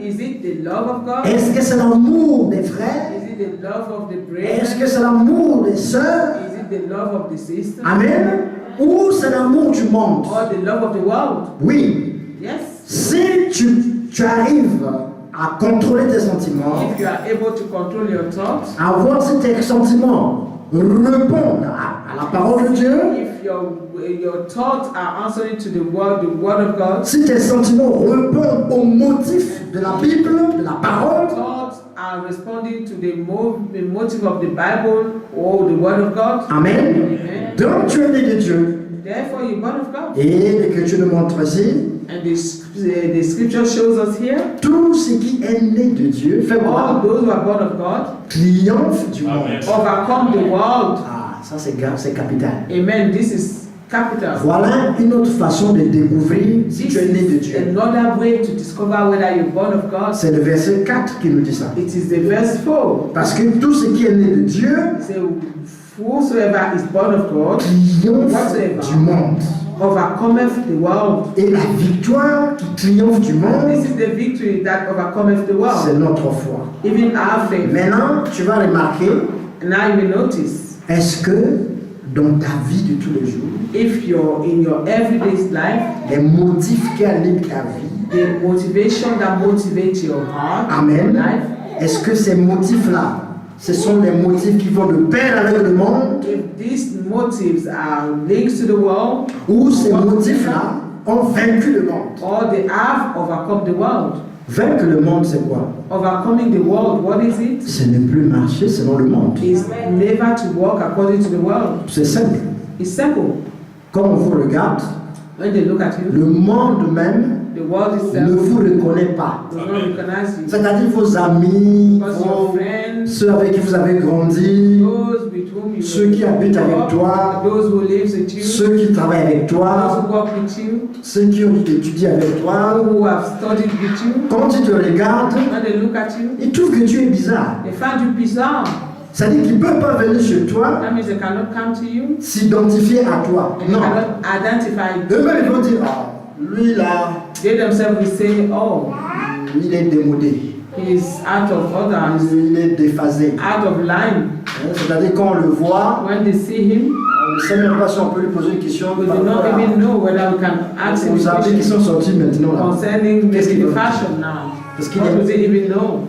Speaker 2: Is it the love of God?
Speaker 1: Est-ce que c'est l'amour des frères?
Speaker 2: Is it the love of the
Speaker 1: Est-ce
Speaker 2: brethren?
Speaker 1: que c'est l'amour des sœurs?
Speaker 2: Is it the love of the sister?
Speaker 1: Amen. Ou c'est l'amour du monde?
Speaker 2: Or the love of the world?
Speaker 1: Oui.
Speaker 2: Yes.
Speaker 1: Si tu arrives à contrôler tes sentiments,
Speaker 2: If you are able to control your thoughts,
Speaker 1: à voir si tes sentiments répondent à la parole de Dieu,
Speaker 2: if your thoughts are answering to the word of God,
Speaker 1: si tes sentiments répondent au motif de la Bible, de la parole,
Speaker 2: thoughts are responding to the motive of the Bible or the word of God.
Speaker 1: Amen.
Speaker 2: Amen.
Speaker 1: Donc tu es né de Dieu.
Speaker 2: Therefore, you're born of God.
Speaker 1: Et l'Écriture nous montre ici,
Speaker 2: And the scripture shows us here,
Speaker 1: tout ce qui est né de Dieu fait
Speaker 2: all
Speaker 1: quoi?
Speaker 2: those who are born of God
Speaker 1: Triomphe du monde.
Speaker 3: Amen.
Speaker 2: overcome the world.
Speaker 1: Ah, ça c'est capital.
Speaker 2: Amen. This is capital.
Speaker 1: Voilà une autre façon de découvrir si
Speaker 2: This
Speaker 1: tu es né de
Speaker 2: is
Speaker 1: Dieu.
Speaker 2: another way to discover whether you're born of God.
Speaker 1: C'est le verset 4 qui nous dit ça.
Speaker 2: It is the verse 4.
Speaker 1: Parce que tout ce qui est né de Dieu
Speaker 2: It says, whosoever is born of God
Speaker 1: triomphe du monde.
Speaker 2: overcometh the world.
Speaker 1: Et la victoire qui triomphe du
Speaker 2: This
Speaker 1: monde,
Speaker 2: is the victory that overcometh the
Speaker 1: c'est
Speaker 2: world.
Speaker 1: notre foi.
Speaker 2: Even our faith.
Speaker 1: Maintenant, tu vas remarquer,
Speaker 2: Now you will notice,
Speaker 1: est-ce que dans ta vie de tous les jours,
Speaker 2: if you're in your everyday life,
Speaker 1: les motifs qui animent ta vie,
Speaker 2: the motivation that motivates your heart,
Speaker 1: Amen.
Speaker 2: life,
Speaker 1: est-ce que ces motifs-là, ce sont les motifs qui vont de pair avec le monde,
Speaker 2: if these motives are linked to the world,
Speaker 1: ou ces motifs-là ont vaincu le monde?
Speaker 2: or they have overcome the world.
Speaker 1: Vaincre le monde, c'est quoi?
Speaker 2: Overcoming the world, what is it?
Speaker 1: Ce n'est plus marcher selon le monde.
Speaker 2: Is never to walk according to the world.
Speaker 1: C'est simple.
Speaker 2: It's simple.
Speaker 1: Quand on vous regarde,
Speaker 2: When they look at you,
Speaker 1: le monde même
Speaker 2: the world
Speaker 1: ne
Speaker 2: itself
Speaker 1: vous reconnaît pas.
Speaker 2: does not recognize you.
Speaker 1: C'est-à-dire vos amis,
Speaker 2: Because your friends,
Speaker 1: ceux avec qui vous avez grandi,
Speaker 2: those with whom you
Speaker 1: ceux qui habitent avec toi,
Speaker 2: those who live with you,
Speaker 1: ceux qui travaillent avec
Speaker 2: those
Speaker 1: toi,
Speaker 2: who work with you,
Speaker 1: ceux qui ont étudié avec toi,
Speaker 2: who have studied with you,
Speaker 1: quand ils te regardent,
Speaker 2: when they look at you,
Speaker 1: ils trouvent que tu es bizarre.
Speaker 2: they find you bizarre.
Speaker 1: C'est-à-dire qu'ils ne peuvent pas venir chez toi
Speaker 2: That means they cannot come to you,
Speaker 1: s'identifier à toi.
Speaker 2: and they
Speaker 1: Non.
Speaker 2: cannot identify you.
Speaker 1: Eux-mêmes, ils vont dire, ah, lui là,
Speaker 2: They themselves will say, oh,
Speaker 1: il est démodé,
Speaker 2: he's out of order, he's
Speaker 1: il est déphasé.
Speaker 2: out of line.
Speaker 1: C'est-à-dire quand on le voit,
Speaker 2: When they see him,
Speaker 1: on ne sait même pas si on peut lui poser une question.
Speaker 2: we do not even know whether we can ask him
Speaker 1: Vous
Speaker 2: a
Speaker 1: savez qu'ils
Speaker 2: question
Speaker 1: sont sortis maintenant là.
Speaker 2: concerning
Speaker 1: Qu'est-ce
Speaker 2: maybe
Speaker 1: qu'il
Speaker 2: the
Speaker 1: va
Speaker 2: fashion now.
Speaker 1: Parce qu'il
Speaker 2: What
Speaker 1: est-
Speaker 2: does he even know?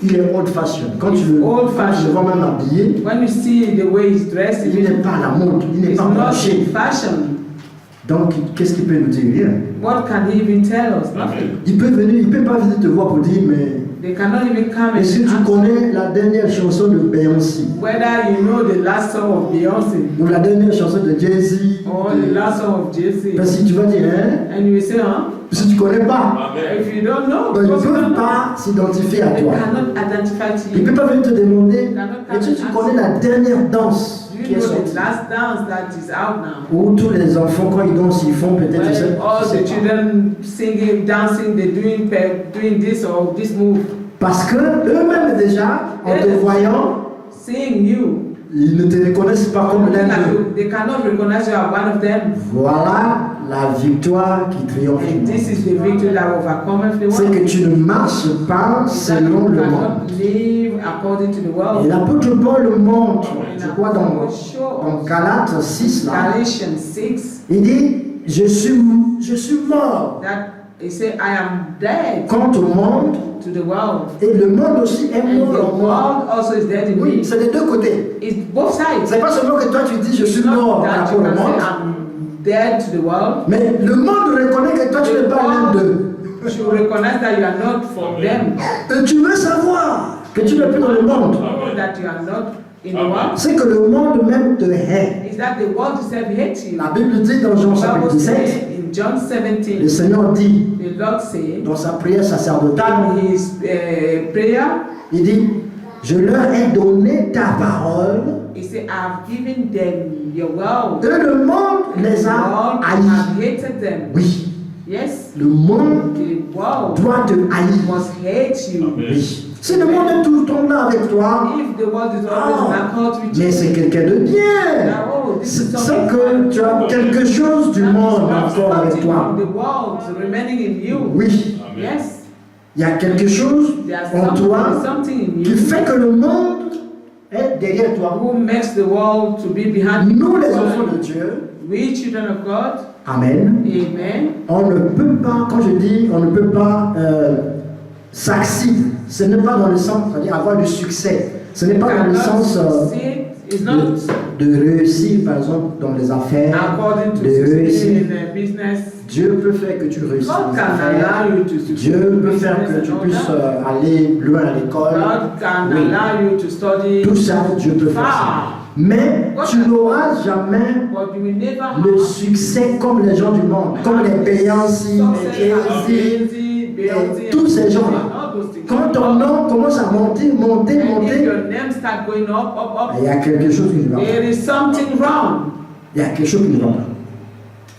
Speaker 1: Il est old fashion. Quand
Speaker 2: He's
Speaker 1: tu le
Speaker 2: old
Speaker 1: quand tu le vois même habillé,
Speaker 2: When you see the way he's dressed,
Speaker 1: il n'est pas à la mode, il n'est
Speaker 2: it's
Speaker 1: pas
Speaker 2: not
Speaker 1: branché.
Speaker 2: fashion.
Speaker 1: Donc, qu'est-ce qu'il peut nous dire? Rien.
Speaker 2: What can he even tell us? Nothing.
Speaker 1: Il peut venir, il peut pas venir te voir pour dire, mais
Speaker 2: They cannot even come and
Speaker 1: est-ce que tu
Speaker 2: ask
Speaker 1: connais la dernière chanson de Beyoncé?
Speaker 2: whether you know the last song of Beyonce
Speaker 1: Ou la dernière chanson de Jay-Z?
Speaker 2: or the last song of Jay-Z.
Speaker 1: Parce que tu vas dire, hein?
Speaker 2: And you will say, huh?
Speaker 1: Si tu connais pas,
Speaker 3: Amen.
Speaker 2: If you don't know,
Speaker 1: donc, ils ne
Speaker 2: because you
Speaker 1: peuvent
Speaker 2: don't know,
Speaker 1: pas s'identifier à
Speaker 2: they
Speaker 1: toi.
Speaker 2: cannot identify to
Speaker 1: Il ne peut
Speaker 2: you.
Speaker 1: pas venir te demander, est-ce que tu connais la dernière danse
Speaker 2: Do
Speaker 1: qui
Speaker 2: you
Speaker 1: est
Speaker 2: know
Speaker 1: sortie?
Speaker 2: the last dance that is out now?
Speaker 1: Où tous les enfants, quand ils dansent, ils font peut-être, je sais,
Speaker 2: When all
Speaker 1: je sais
Speaker 2: the
Speaker 1: pas.
Speaker 2: children singing, dancing, they're doing this or this move.
Speaker 1: Parce que eux-mêmes déjà, en te voyant,
Speaker 2: Seeing you,
Speaker 1: ils ne te reconnaissent pas comme l'un d'eux.
Speaker 2: they cannot recognize you as one of them.
Speaker 1: Voilà la victoire qui triomphe du
Speaker 2: And
Speaker 1: monde.
Speaker 2: this is the victory that overcometh the
Speaker 1: C'est
Speaker 2: world.
Speaker 1: que tu ne marches pas
Speaker 2: That
Speaker 1: selon
Speaker 2: you
Speaker 1: le monde.
Speaker 2: cannot live according to the
Speaker 1: Et
Speaker 2: world.
Speaker 1: l'apôtre Paul le montre,
Speaker 2: And
Speaker 1: je crois dans Galates 6, là,
Speaker 2: Galatians 6,
Speaker 1: il dit, je suis mort
Speaker 2: that he said, I am dead
Speaker 1: quant au monde,
Speaker 2: to the world.
Speaker 1: et le monde aussi est
Speaker 2: And
Speaker 1: mort
Speaker 2: the
Speaker 1: en moi.
Speaker 2: world also is dead in
Speaker 1: Oui,
Speaker 2: me.
Speaker 1: c'est des deux côtés.
Speaker 2: It's both sides.
Speaker 1: C'est pas seulement que toi tu dis, je suis
Speaker 2: It's not
Speaker 1: mort par
Speaker 2: that
Speaker 1: rapport
Speaker 2: you
Speaker 1: au
Speaker 2: can say,
Speaker 1: monde,
Speaker 2: I'm dead to the world.
Speaker 1: mais le monde reconnaît que toi tu n'es pas l'un d'eux.
Speaker 2: You should recognize that you are not from them.
Speaker 1: Et tu veux savoir que tu n'es plus dans le monde.
Speaker 2: That you are not in the world
Speaker 1: c'est que le monde même te hait.
Speaker 2: is that the world itself hates you.
Speaker 1: La Bible dit dans Jean
Speaker 2: The
Speaker 1: chapitre
Speaker 2: Bible
Speaker 1: 17,
Speaker 2: says in John
Speaker 1: le
Speaker 2: 17,
Speaker 1: Seigneur dit
Speaker 2: the Lord said
Speaker 1: dans sa prière sacerdotale,
Speaker 2: in his prayer,
Speaker 1: il dit, je leur ai donné ta parole
Speaker 2: he said, I have given them your word.
Speaker 1: et le monde
Speaker 2: And
Speaker 1: les
Speaker 2: the
Speaker 1: a
Speaker 2: world
Speaker 1: haïs.
Speaker 2: have hated them.
Speaker 1: Oui,
Speaker 2: Yes,
Speaker 1: le monde
Speaker 2: the world
Speaker 1: doit te haïr.
Speaker 2: must hate you.
Speaker 1: Oui. Si le monde est tout le temps là avec toi,
Speaker 2: If the world is always
Speaker 1: Ah,
Speaker 2: accord with
Speaker 1: mais
Speaker 2: you,
Speaker 1: c'est quelqu'un de bien.
Speaker 2: now, oh, this is
Speaker 1: C'est
Speaker 2: something
Speaker 1: que tu as quelque chose du monde encore avec
Speaker 2: something
Speaker 1: toi.
Speaker 2: from the world remaining in you.
Speaker 1: Oui,
Speaker 2: Yes,
Speaker 1: il y a quelque chose
Speaker 2: there's
Speaker 1: en toi
Speaker 2: something in
Speaker 1: qui
Speaker 2: you
Speaker 1: fait que le monde est derrière toi.
Speaker 2: who makes the world to be behind you.
Speaker 1: Nous, les enfants de Dieu,
Speaker 2: We, children of God,
Speaker 1: Amen,
Speaker 2: amen.
Speaker 1: on ne peut pas, quand je dis on ne peut pas succeed, ce n'est pas dans le sens, c'est-à-dire avoir du succès, ce n'est pas dans le sens
Speaker 2: It's not
Speaker 1: de réussir, par exemple, dans les affaires,
Speaker 2: according to
Speaker 1: de
Speaker 2: succeeding
Speaker 1: réussir.
Speaker 2: in a business.
Speaker 1: Dieu peut faire que tu réussisses dans
Speaker 2: God
Speaker 1: les
Speaker 2: can
Speaker 1: affaires.
Speaker 2: allow you to succeed
Speaker 1: Dieu
Speaker 2: in
Speaker 1: peut faire que
Speaker 2: business
Speaker 1: tu
Speaker 2: and all
Speaker 1: puisses
Speaker 2: that.
Speaker 1: aller loin à l'école.
Speaker 2: God can
Speaker 1: Oui.
Speaker 2: allow you to study
Speaker 1: Tout ça, Dieu peut faire ça.
Speaker 2: far,
Speaker 1: Mais tu n'auras jamais
Speaker 2: but you will never have
Speaker 1: le succès comme les gens du monde, comme les Beyoncé, les Jay-Z, et tous ces gens-là. Quand ton nom commence à monter, monter,
Speaker 2: and if
Speaker 1: monter,
Speaker 2: your name start going up,
Speaker 1: il y a quelque chose qui ne va pas.
Speaker 2: there is something wrong.
Speaker 1: Il y a quelque chose qui ne va pas.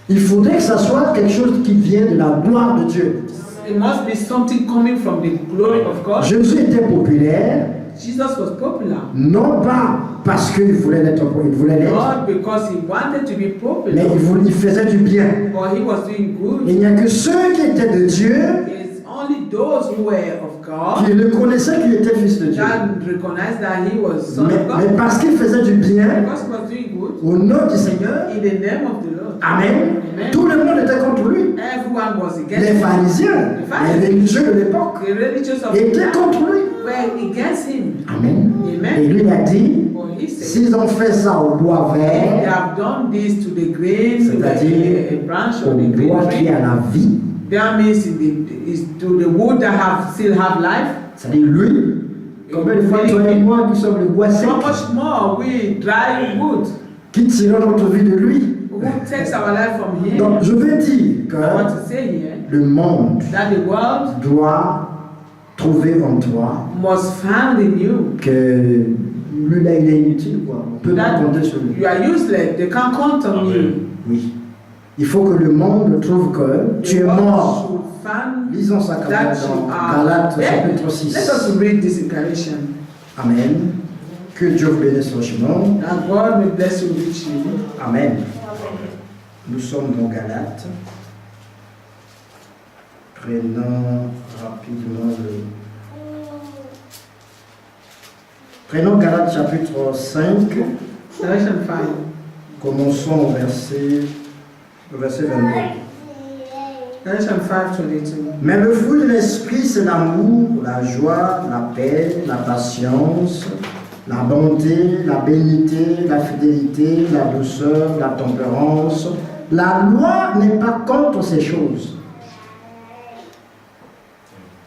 Speaker 1: Il faudrait que ça soit quelque chose qui vient de la gloire de Dieu.
Speaker 2: It must be something coming from the glory of God.
Speaker 1: Jésus était populaire,
Speaker 2: Jesus was popular,
Speaker 1: non pas parce qu'il voulait l'être, il voulait l'être,
Speaker 2: not because he wanted to be
Speaker 1: mais
Speaker 2: popular,
Speaker 1: il faisait du bien.
Speaker 2: but he was doing good.
Speaker 1: Il n'y a que ceux qui étaient de Dieu
Speaker 2: It's only those who were of God
Speaker 1: qui le connaissaient qu'il était fils de Dieu.
Speaker 2: that recognized that he was son
Speaker 1: Mais,
Speaker 2: of God.
Speaker 1: mais parce qu'il faisait du bien,
Speaker 2: Because he was doing good
Speaker 1: au nom du Seigneur,
Speaker 2: in the name of the Lord.
Speaker 1: Amen,
Speaker 2: Amen.
Speaker 1: tout le monde était contre lui.
Speaker 2: Everyone was
Speaker 1: Les
Speaker 2: against him.
Speaker 1: pharisiens, les religieux de l'époque,
Speaker 2: The religious of
Speaker 1: étaient
Speaker 2: the time
Speaker 1: contre lui.
Speaker 2: were against him.
Speaker 1: Amen. Et
Speaker 2: Amen.
Speaker 1: lui a dit,
Speaker 2: But he said,
Speaker 1: s'ils ont fait ça au bois
Speaker 2: they
Speaker 1: vert,
Speaker 2: have done this to the green, to
Speaker 1: c'est-à-dire
Speaker 2: the branch
Speaker 1: au
Speaker 2: of the green
Speaker 1: bois qui
Speaker 2: tree.
Speaker 1: a la vie,
Speaker 2: That means is to the wood that still have life.
Speaker 1: c'est-à-dire lui, combien de fois toi et moi qui sommes le bois sec,
Speaker 2: How much more we dry wood
Speaker 1: qui tirons notre vie de lui.
Speaker 2: who takes our life from him.
Speaker 1: Donc je veux dire que
Speaker 2: I want to say here
Speaker 1: le monde
Speaker 2: that the world
Speaker 1: doit trouver en toi
Speaker 2: must find in you
Speaker 1: que lui là il est inutile quoi. On peut pas
Speaker 2: that
Speaker 1: compter sur lui.
Speaker 2: you are useless. They can't count on you.
Speaker 1: Oui. Il faut que le monde trouve que tu es
Speaker 2: The world
Speaker 1: mort.
Speaker 2: should find
Speaker 1: Lisons ça quand même
Speaker 2: that you
Speaker 1: dans
Speaker 2: are
Speaker 1: Galates
Speaker 2: dead.
Speaker 1: chapitre
Speaker 2: Let
Speaker 1: 6.
Speaker 2: us read this in Galatians.
Speaker 1: Amen. Que Dieu vous bénisse richement.
Speaker 2: That God may bless you richly.
Speaker 1: Amen. Nous sommes dans Galates. Prenons rapidement le... Prenons Galates chapitre 5.
Speaker 2: Galatians 5.
Speaker 1: Commençons au verset 22.
Speaker 2: Galatians 5:22.
Speaker 1: Mais le fruit de l'esprit, c'est l'amour, la joie, la paix, la patience, la bonté, la bénignité, la fidélité, la douceur, la tempérance. La loi n'est pas contre ces choses.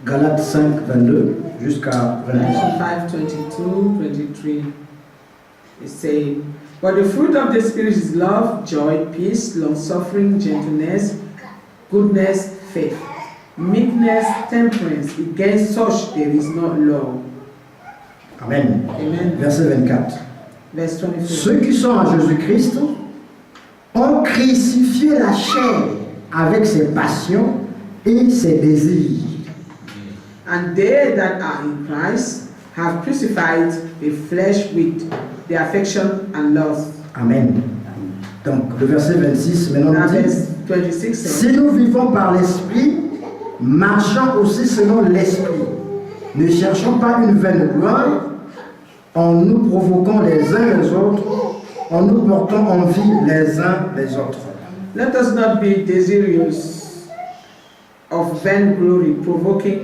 Speaker 1: Galates 5, 22 jusqu'à 23.
Speaker 2: Galatians 5:22-23. It says, "But the fruit of the Spirit is love, joy, peace, long-suffering, gentleness, goodness, faith, meekness, temperance. Against such there is not law."
Speaker 1: Amen.
Speaker 2: Amen.
Speaker 1: Verset 24.
Speaker 2: Verse 24.
Speaker 1: Ceux qui sont en Jésus-Christ ont crucifié la chair avec ses passions et ses désirs.
Speaker 2: And they that are in Christ have crucified the flesh with the affection and lust.
Speaker 1: Amen. Donc le verset 26 maintenant
Speaker 2: Now
Speaker 1: dit,
Speaker 2: verse 26 says,
Speaker 1: si nous vivons par l'esprit, marchons aussi selon l'esprit. Ne cherchons pas une vaine gloire en nous provoquant les uns les autres, en nous portant envie les uns les autres.
Speaker 2: "Let us not be desirous of vainglory, provoking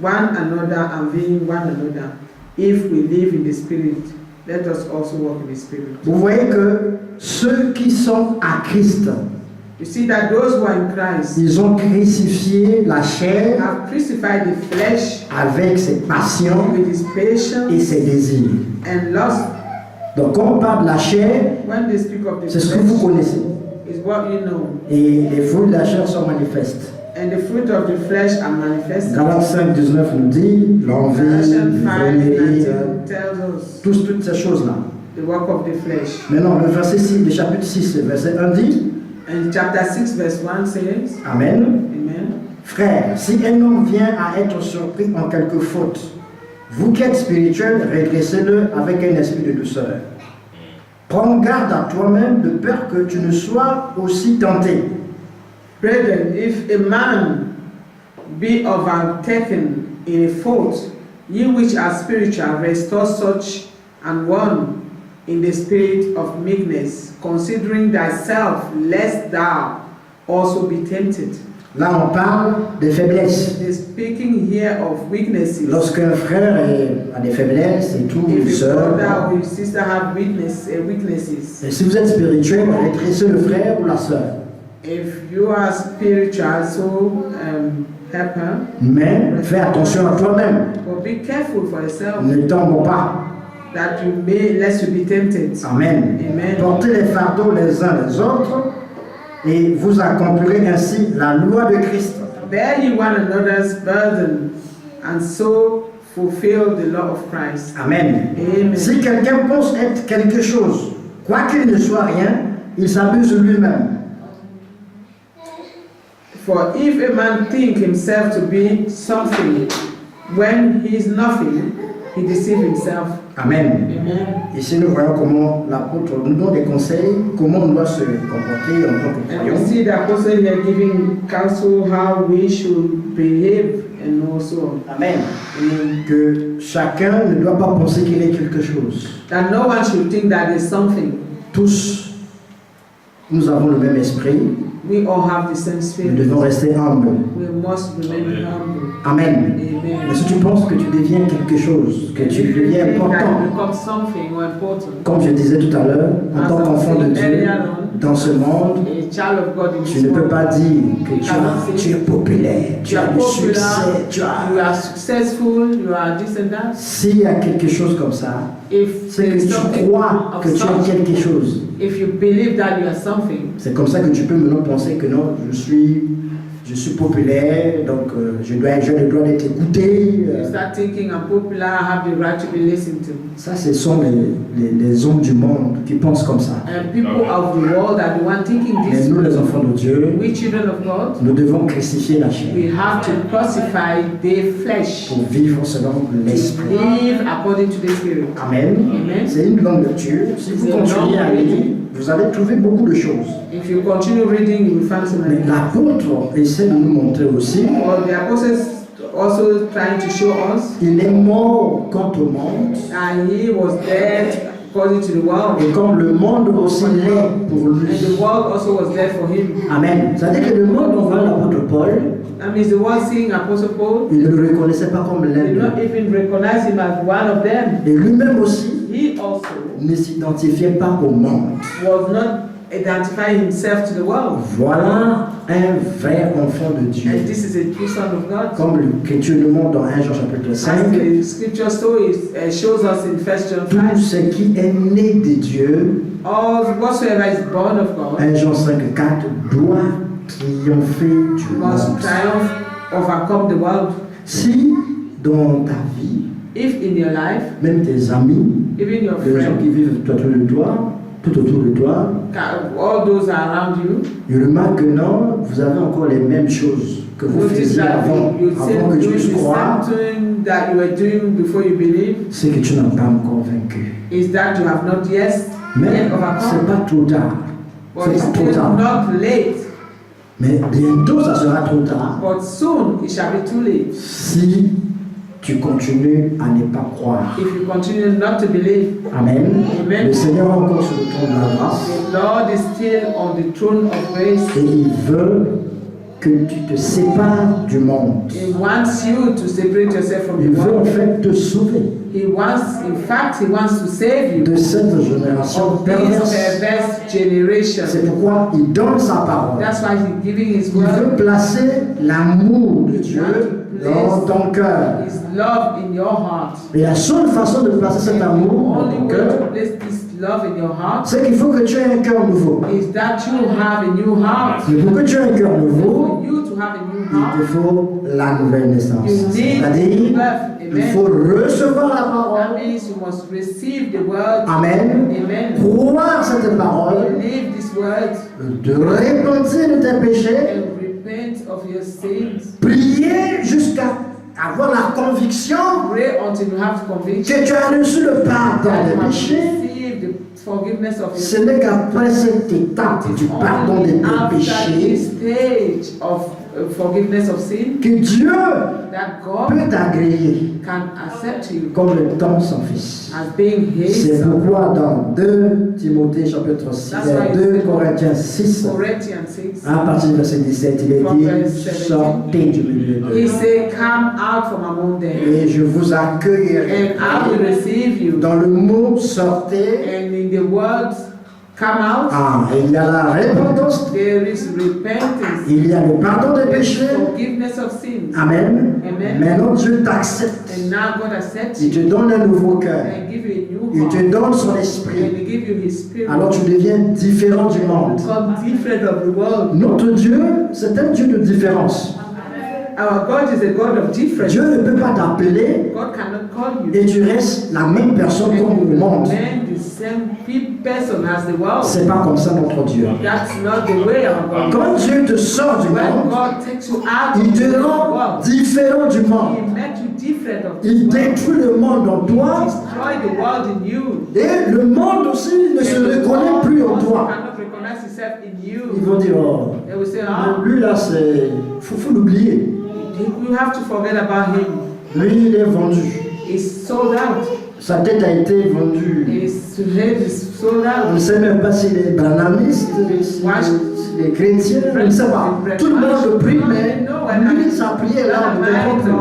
Speaker 2: one another, envying one another. If we live in the Spirit, let us also walk in the Spirit."
Speaker 1: Vous voyez que ceux qui sont à Christ,
Speaker 2: You see that those who are in Christ
Speaker 1: ils ont crucifié la chair
Speaker 2: have crucified the flesh
Speaker 1: avec ses passions
Speaker 2: with his
Speaker 1: et
Speaker 2: patience
Speaker 1: ses désirs.
Speaker 2: and lust.
Speaker 1: Donc quand on parle de la chair,
Speaker 2: When they speak of the
Speaker 1: c'est ce que vous
Speaker 2: flesh,
Speaker 1: connaissez.
Speaker 2: is what you know.
Speaker 1: Et les fruits de la chair sont manifestes.
Speaker 2: And the fruit of the flesh are manifested.
Speaker 1: Galates 5, 19 nous dit l'envie,
Speaker 2: Galatians 5,
Speaker 1: l'ivronerie,
Speaker 2: 19 tells us
Speaker 1: toutes ces choses-là.
Speaker 2: the work of the flesh.
Speaker 1: Maintenant, le verset 6, le chapitre 6, verset 1 dit
Speaker 2: And chapter 6, verse 1 says,
Speaker 1: Amen.
Speaker 2: Amen.
Speaker 1: Frère, si un homme vient à être surpris en quelque faute, vous qui êtes spirituels, redressez-le avec un esprit de douceur. Prends garde à toi-même de peur que tu ne sois aussi tenté.
Speaker 2: Brethren, if a man be overtaken in a fault, ye which are spiritual, restore such an one in the spirit of meekness, considering thyself, lest thou also be tempted.
Speaker 1: Là, on parle des faiblesses.
Speaker 2: It is speaking here of weaknesses.
Speaker 1: Lorsqu'un frère a des faiblesses et tout, une
Speaker 2: If your
Speaker 1: sœur,
Speaker 2: brother or your sister have weaknesses,
Speaker 1: et si vous êtes spirituel, redressez le frère ou la sœur.
Speaker 2: if you are spiritual, so help her.
Speaker 1: Mais fais attention à toi-même.
Speaker 2: But be careful for yourself,
Speaker 1: Ne tombe pas.
Speaker 2: that you may, lest you be tempted.
Speaker 1: Amen.
Speaker 2: Amen.
Speaker 1: Portez les fardeaux les uns les autres et vous accomplirez ainsi la loi de Christ.
Speaker 2: Bear ye one another's burden, and so fulfill the law of Christ.
Speaker 1: Amen.
Speaker 2: Amen.
Speaker 1: Si quelqu'un pense être quelque chose, quoi qu'il ne soit rien, il s'abuse lui-même.
Speaker 2: For if a man think himself to be something, when he is nothing, he deceives himself.
Speaker 1: Amen.
Speaker 2: Amen.
Speaker 1: Ici, nous voyons comment l'apôtre nous donne des conseils, comment on doit se comporter en tant que
Speaker 2: And we
Speaker 1: croyant.
Speaker 2: see the apostle here giving counsel how we should behave and also
Speaker 1: Amen. Que chacun ne doit pas penser qu'il est quelque chose.
Speaker 2: that no one should think that there's something.
Speaker 1: Tous, nous avons le même esprit.
Speaker 2: We all have the same
Speaker 1: Nous
Speaker 2: spirit.
Speaker 1: devons rester humbles.
Speaker 2: We must remain humble.
Speaker 1: Amen.
Speaker 2: Amen.
Speaker 1: Mais si tu penses que tu deviens quelque chose, que tu
Speaker 2: If you
Speaker 1: deviens
Speaker 2: think that you
Speaker 1: important,
Speaker 2: become something or important,
Speaker 1: comme je disais tout à l'heure, en tant qu'enfant de Dieu, dans ce monde,
Speaker 2: a child of God in
Speaker 1: tu
Speaker 2: this
Speaker 1: ne peux
Speaker 2: world,
Speaker 1: pas dire que tu es populaire, tu
Speaker 2: you
Speaker 1: as
Speaker 2: are
Speaker 1: du
Speaker 2: popular,
Speaker 1: succès, tu
Speaker 2: you
Speaker 1: as...
Speaker 2: are successful, you are this and that.
Speaker 1: S'il y a quelque chose comme ça,
Speaker 2: If
Speaker 1: c'est
Speaker 2: there
Speaker 1: que
Speaker 2: is
Speaker 1: tu
Speaker 2: something
Speaker 1: crois
Speaker 2: of
Speaker 1: que tu
Speaker 2: such,
Speaker 1: es quelque chose.
Speaker 2: if you believe that you are something,
Speaker 1: C'est comme ça que tu peux maintenant penser que non, je suis populaire, donc j'ai le droit d'être écouté.
Speaker 2: you start thinking I'm popular, I have the right to be listened to.
Speaker 1: Ça, ce sont les hommes du monde qui pensent comme ça.
Speaker 2: And people of the world are the one thinking
Speaker 1: Mais
Speaker 2: this.
Speaker 1: nous, les enfants de Dieu,
Speaker 2: We children of God,
Speaker 1: nous devons crucifier la chair
Speaker 2: we have to crucify the flesh
Speaker 1: pour vivre selon
Speaker 2: to
Speaker 1: l'esprit.
Speaker 2: live according to the Spirit.
Speaker 1: Amen.
Speaker 2: Amen.
Speaker 1: C'est une longue lecture. Si vous continuez à lire, vous allez trouver beaucoup de choses.
Speaker 2: If you continue reading, you will find so
Speaker 1: Mais
Speaker 2: many.
Speaker 1: l'apôtre essaie de nous montrer aussi,
Speaker 2: Well, the apostles also trying to show us
Speaker 1: il est mort contre le monde,
Speaker 2: that he was dead according to the world,
Speaker 1: et comme le monde aussi l'est pour
Speaker 2: and
Speaker 1: lui.
Speaker 2: the world also was dead for him.
Speaker 1: Amen. C'est-à-dire que le monde dont voit l'apôtre Paul,
Speaker 2: That means the world seeing Apostle Paul,
Speaker 1: il ne le reconnaissait pas comme
Speaker 2: they
Speaker 1: l'un
Speaker 2: did
Speaker 1: d'eux.
Speaker 2: not even recognize him as one of them.
Speaker 1: Et lui-même aussi
Speaker 2: He also
Speaker 1: ne s'identifiait pas au monde.
Speaker 2: was not identifying himself to the world.
Speaker 1: Voilà un vrai enfant de Dieu.
Speaker 2: And this is a true son of God.
Speaker 1: Comme l'Écriture nous montre dans 1 Jean chapitre
Speaker 2: As
Speaker 1: 5,
Speaker 2: the scripture story shows us in 1 John
Speaker 1: tout
Speaker 2: 5,
Speaker 1: ce qui est né de Dieu,
Speaker 2: all whatsoever is born of God
Speaker 1: 1 Jean 5, 4, doit triompher du
Speaker 2: must
Speaker 1: monde.
Speaker 2: triumph, overcome the world.
Speaker 1: Si dans ta vie,
Speaker 2: If in your life,
Speaker 1: même tes amis,
Speaker 2: even your
Speaker 1: les gens qui
Speaker 2: friends,
Speaker 1: vivent tout autour de toi,
Speaker 2: all those around you,
Speaker 1: ils remarquent que non, vous avez encore les mêmes choses que vous
Speaker 2: notice
Speaker 1: faisiez
Speaker 2: that
Speaker 1: avant
Speaker 2: you
Speaker 1: que tu
Speaker 2: doing
Speaker 1: puisses
Speaker 2: the
Speaker 1: croire,
Speaker 2: same thing that you were doing before you believe,
Speaker 1: c'est que tu n'as pas encore vaincu.
Speaker 2: is that you have not yet
Speaker 1: Mais c'est
Speaker 2: overcome.
Speaker 1: pas trop tard.
Speaker 2: But
Speaker 1: C'est
Speaker 2: it's
Speaker 1: pas trop
Speaker 2: still
Speaker 1: tard.
Speaker 2: not late.
Speaker 1: Mais bientôt, ça sera trop tard
Speaker 2: But soon it shall be too late
Speaker 1: si tu continues à ne pas croire.
Speaker 2: if you continue not to believe.
Speaker 1: Amen.
Speaker 2: Amen.
Speaker 1: Le Seigneur est encore sur le trône de la grâce
Speaker 2: The Lord is still on the throne of grace.
Speaker 1: et il veut que tu te sépares du monde.
Speaker 2: He wants you to separate yourself from the
Speaker 1: Il veut en
Speaker 2: world.
Speaker 1: fait te sauver
Speaker 2: He wants to save you
Speaker 1: de cette génération
Speaker 2: of this
Speaker 1: perverse.
Speaker 2: perverse generation.
Speaker 1: C'est pourquoi il donne sa parole.
Speaker 2: That's why He's giving His
Speaker 1: Il
Speaker 2: word,
Speaker 1: veut placer l'amour de Dieu dans ton cœur.
Speaker 2: His love in your heart.
Speaker 1: Et la seule façon de placer cet amour dans
Speaker 2: Only
Speaker 1: ton
Speaker 2: way
Speaker 1: cœur,
Speaker 2: to place this love in your heart
Speaker 1: c'est qu'il faut que tu aies un cœur nouveau.
Speaker 2: is that you have a new heart.
Speaker 1: Mais pour que tu aies un cœur nouveau,
Speaker 2: For you to have a new
Speaker 1: il te
Speaker 2: heart,
Speaker 1: faut la nouvelle naissance.
Speaker 2: you need
Speaker 1: C'est-à-dire,
Speaker 2: birth.
Speaker 1: il faut
Speaker 2: Amen.
Speaker 1: recevoir la
Speaker 2: That
Speaker 1: parole.
Speaker 2: means you must receive the word.
Speaker 1: Amen.
Speaker 2: Amen.
Speaker 1: Croire cette parole,
Speaker 2: Believe this word
Speaker 1: de repentir de tes péchés,
Speaker 2: and repent of your sins.
Speaker 1: prier jusqu'à avoir la conviction
Speaker 2: Pray until you have conviction
Speaker 1: que tu as reçu le pardon
Speaker 2: that you
Speaker 1: des
Speaker 2: have
Speaker 1: péchés.
Speaker 2: received the forgiveness of your
Speaker 1: Ce
Speaker 2: sins.
Speaker 1: n'est qu'après cette étape du pardon
Speaker 2: Only
Speaker 1: des
Speaker 2: after
Speaker 1: péchés
Speaker 2: this stage of forgiveness of sin
Speaker 1: que Dieu
Speaker 2: that God
Speaker 1: peut t'agréer
Speaker 2: can accept you
Speaker 1: comme le temps son fils.
Speaker 2: as being His
Speaker 1: C'est
Speaker 2: son.
Speaker 1: pourquoi dans 2 Timothée chapitre 6,
Speaker 2: That's why
Speaker 1: 2 Corinthiens 6,
Speaker 2: Corinthians 6.
Speaker 1: à partir du verset 17, il est
Speaker 2: From
Speaker 1: dit,
Speaker 2: verse 17.
Speaker 1: sortez du milieu
Speaker 2: He
Speaker 1: d'eux
Speaker 2: said, "Come out from among them,
Speaker 1: et je vous accueillerai.
Speaker 2: and I will receive you."
Speaker 1: Dans le mot sortez,
Speaker 2: And in the words, "Come out,"
Speaker 1: il y a la repentance,
Speaker 2: there is repentance,
Speaker 1: il y a le pardon des
Speaker 2: there is
Speaker 1: péchés.
Speaker 2: forgiveness of sins.
Speaker 1: Amen.
Speaker 2: Amen.
Speaker 1: Maintenant Dieu t'accepte.
Speaker 2: And now God accepts
Speaker 1: Il te
Speaker 2: you
Speaker 1: donne un nouveau cœur.
Speaker 2: and give you a new
Speaker 1: Il te
Speaker 2: heart,
Speaker 1: donne son
Speaker 2: and
Speaker 1: esprit.
Speaker 2: He give you His Spirit.
Speaker 1: Alors tu deviens différent du monde.
Speaker 2: Become different of the world.
Speaker 1: Notre Dieu, c'est un Dieu de différence.
Speaker 2: Our God is a God of difference.
Speaker 1: Dieu ne peut pas t'appeler
Speaker 2: God cannot call you
Speaker 1: et tu restes la même personne comme le monde.
Speaker 2: remain the same person as the world.
Speaker 1: C'est pas comme ça notre Dieu.
Speaker 2: That's not the way our God.
Speaker 1: Quand Dieu te sort du
Speaker 2: When
Speaker 1: monde,
Speaker 2: God takes you out
Speaker 1: il
Speaker 2: of
Speaker 1: te
Speaker 2: the
Speaker 1: rend
Speaker 2: world,
Speaker 1: différent du
Speaker 2: He
Speaker 1: monde.
Speaker 2: make you different of
Speaker 1: Il
Speaker 2: this world.
Speaker 1: détruit le monde en toi
Speaker 2: Destroy the world in you.
Speaker 1: et le monde aussi ne se
Speaker 2: And the
Speaker 1: reconnaît
Speaker 2: world
Speaker 1: plus en
Speaker 2: also
Speaker 1: toi.
Speaker 2: cannot recognize itself in
Speaker 1: Ils
Speaker 2: you.
Speaker 1: vont dire, oh,
Speaker 2: They will say, "Ah,
Speaker 1: lui là, faut l'oublier.
Speaker 2: you have to forget about him.
Speaker 1: Lui, il est vendu.
Speaker 2: He's sold out.
Speaker 1: Sa tête a été vendue.
Speaker 2: His head is sold
Speaker 1: On
Speaker 2: out."
Speaker 1: ne sait même pas s'il est branamiste, s'il est chrétien, on ne sait pas. Tout le monde le prie, mais lui, sa prière là, on ne comprend plus.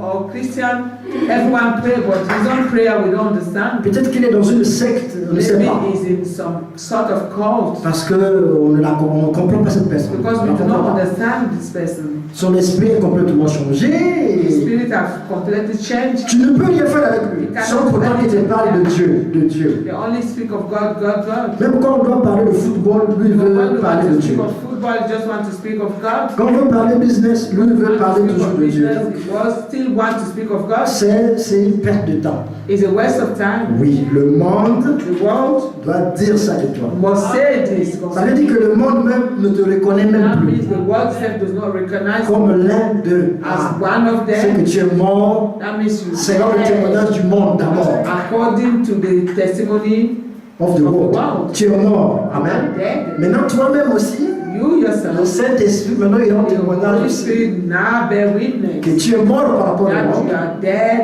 Speaker 2: or Christian, everyone pray, but his own prayer we don't understand.
Speaker 1: Peut-être qu'il est dans une secte, on ne sait
Speaker 2: Maybe
Speaker 1: pas.
Speaker 2: he's in some sort of cult
Speaker 1: Parce qu'on ne comprend pas cette personne.
Speaker 2: because
Speaker 1: On
Speaker 2: we
Speaker 1: ne
Speaker 2: do
Speaker 1: comprend
Speaker 2: not
Speaker 1: pas.
Speaker 2: understand this person.
Speaker 1: Son esprit est complètement
Speaker 2: His
Speaker 1: changé.
Speaker 2: spirit have completely changed.
Speaker 1: Tu ne peux rien faire avec lui. Sans pourtant qu'il te parle de Dieu, de Dieu.
Speaker 2: They only speak of God, God, God.
Speaker 1: Même quand on doit parler de football, lui il
Speaker 2: But when
Speaker 1: veut
Speaker 2: you want
Speaker 1: parler de
Speaker 2: to
Speaker 1: Dieu.
Speaker 2: speak of football, you just want to speak of God.
Speaker 1: Quand on veut parler business, lui il veut
Speaker 2: Want to
Speaker 1: parler
Speaker 2: speak
Speaker 1: toujours
Speaker 2: of
Speaker 1: de Dieu.
Speaker 2: business, you still want to speak of God.
Speaker 1: C'est une perte de temps.
Speaker 2: It's a waste of time.
Speaker 1: Oui, le monde
Speaker 2: The world
Speaker 1: doit dire ça de toi.
Speaker 2: must say this.
Speaker 1: Ça veut dire que le monde même ne te reconnaît même
Speaker 2: That
Speaker 1: plus
Speaker 2: means the world self does not recognize you
Speaker 1: comme l'un d'eux.
Speaker 2: as one of
Speaker 1: C'est que
Speaker 2: them.
Speaker 1: tu es mort
Speaker 2: That means you
Speaker 1: selon le
Speaker 2: died
Speaker 1: témoignage du monde d'abord.
Speaker 2: according to the testimony
Speaker 1: Of the world. Tu es mort.
Speaker 2: of
Speaker 1: Amen.
Speaker 2: the dead.
Speaker 1: Maintenant, toi-même aussi,
Speaker 2: You
Speaker 1: le
Speaker 2: yourself,
Speaker 1: Saint-Esprit, maintenant, il rend
Speaker 2: the
Speaker 1: témoignage
Speaker 2: Holy
Speaker 1: aussi
Speaker 2: Spirit now bear
Speaker 1: que
Speaker 2: witness
Speaker 1: tu es mort par rapport au
Speaker 2: that
Speaker 1: monde.
Speaker 2: you are dead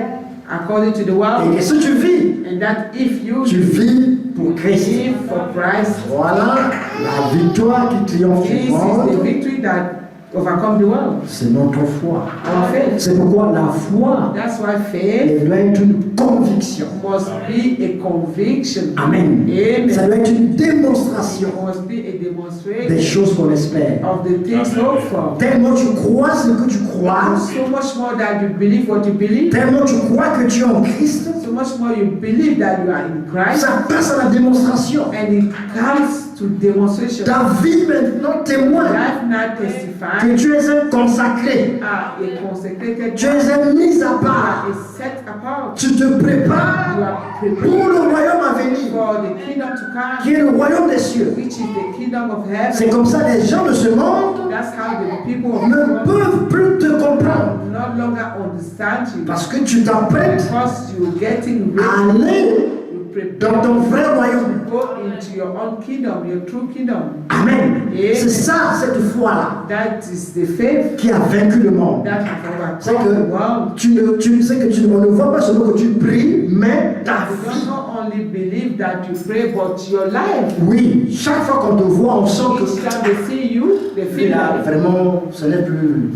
Speaker 2: according to the
Speaker 1: Et
Speaker 2: world,
Speaker 1: que si tu vis,
Speaker 2: and that if you
Speaker 1: tu vis pour Christ.
Speaker 2: live for Christ,
Speaker 1: Voilà la victoire qui triomphe
Speaker 2: this
Speaker 1: du
Speaker 2: is the
Speaker 1: monde.
Speaker 2: victory that overcome the world.
Speaker 1: C'est notre foi.
Speaker 2: Our faith.
Speaker 1: C'est pourquoi la foi,
Speaker 2: That's why faith
Speaker 1: elle doit être une conviction.
Speaker 2: must be a conviction.
Speaker 1: Amen.
Speaker 2: Amen.
Speaker 1: Ça doit être une démonstration
Speaker 2: It must be a
Speaker 1: des
Speaker 2: demonstration
Speaker 1: choses qu'on espère.
Speaker 2: of the things hoped for.
Speaker 1: Tellement tu crois ce que tu crois,
Speaker 2: So much more that you believe what you believe,
Speaker 1: tellement tu crois que tu es en Christ,
Speaker 2: so much more you believe that you are in Christ,
Speaker 1: ça passe à la démonstration.
Speaker 2: and it comes to demonstration.
Speaker 1: Ta vie maintenant témoigne
Speaker 2: Life now
Speaker 1: que
Speaker 2: testifies
Speaker 1: tu es un consacré,
Speaker 2: a consecrated
Speaker 1: tu es un mis à part,
Speaker 2: is set apart.
Speaker 1: tu te
Speaker 2: You
Speaker 1: prépares
Speaker 2: are
Speaker 1: pour
Speaker 2: prepared
Speaker 1: le royaume à venir,
Speaker 2: for the kingdom to
Speaker 1: qui
Speaker 2: come,
Speaker 1: est le royaume des cieux.
Speaker 2: which is the kingdom of
Speaker 1: C'est
Speaker 2: heaven.
Speaker 1: comme ça les gens de ce monde
Speaker 2: That's how the people of
Speaker 1: ne
Speaker 2: the world
Speaker 1: peuvent plus te comprendre
Speaker 2: no longer understand you.
Speaker 1: parce que tu t'apprêtes
Speaker 2: Because you're getting
Speaker 1: à
Speaker 2: ready,
Speaker 1: aller
Speaker 2: you
Speaker 1: dans
Speaker 2: prepare
Speaker 1: ton vrai royaume.
Speaker 2: to go into your own kingdom, your true kingdom.
Speaker 1: Amen.
Speaker 2: Amen.
Speaker 1: C'est ça, cette foi-là,
Speaker 2: That is the faith
Speaker 1: qui a vaincu le monde.
Speaker 2: that has
Speaker 1: C'est
Speaker 2: overcome the
Speaker 1: que
Speaker 2: world.
Speaker 1: tu sais que on ne voit pas seulement que tu pries, mais ta
Speaker 2: You
Speaker 1: vie.
Speaker 2: don't not only believe that you pray, but your life.
Speaker 1: Oui, chaque fois qu'on te voit, on sent
Speaker 2: Each
Speaker 1: que
Speaker 2: time they see you, they feel
Speaker 1: là,
Speaker 2: like
Speaker 1: vraiment, ce n'est plus.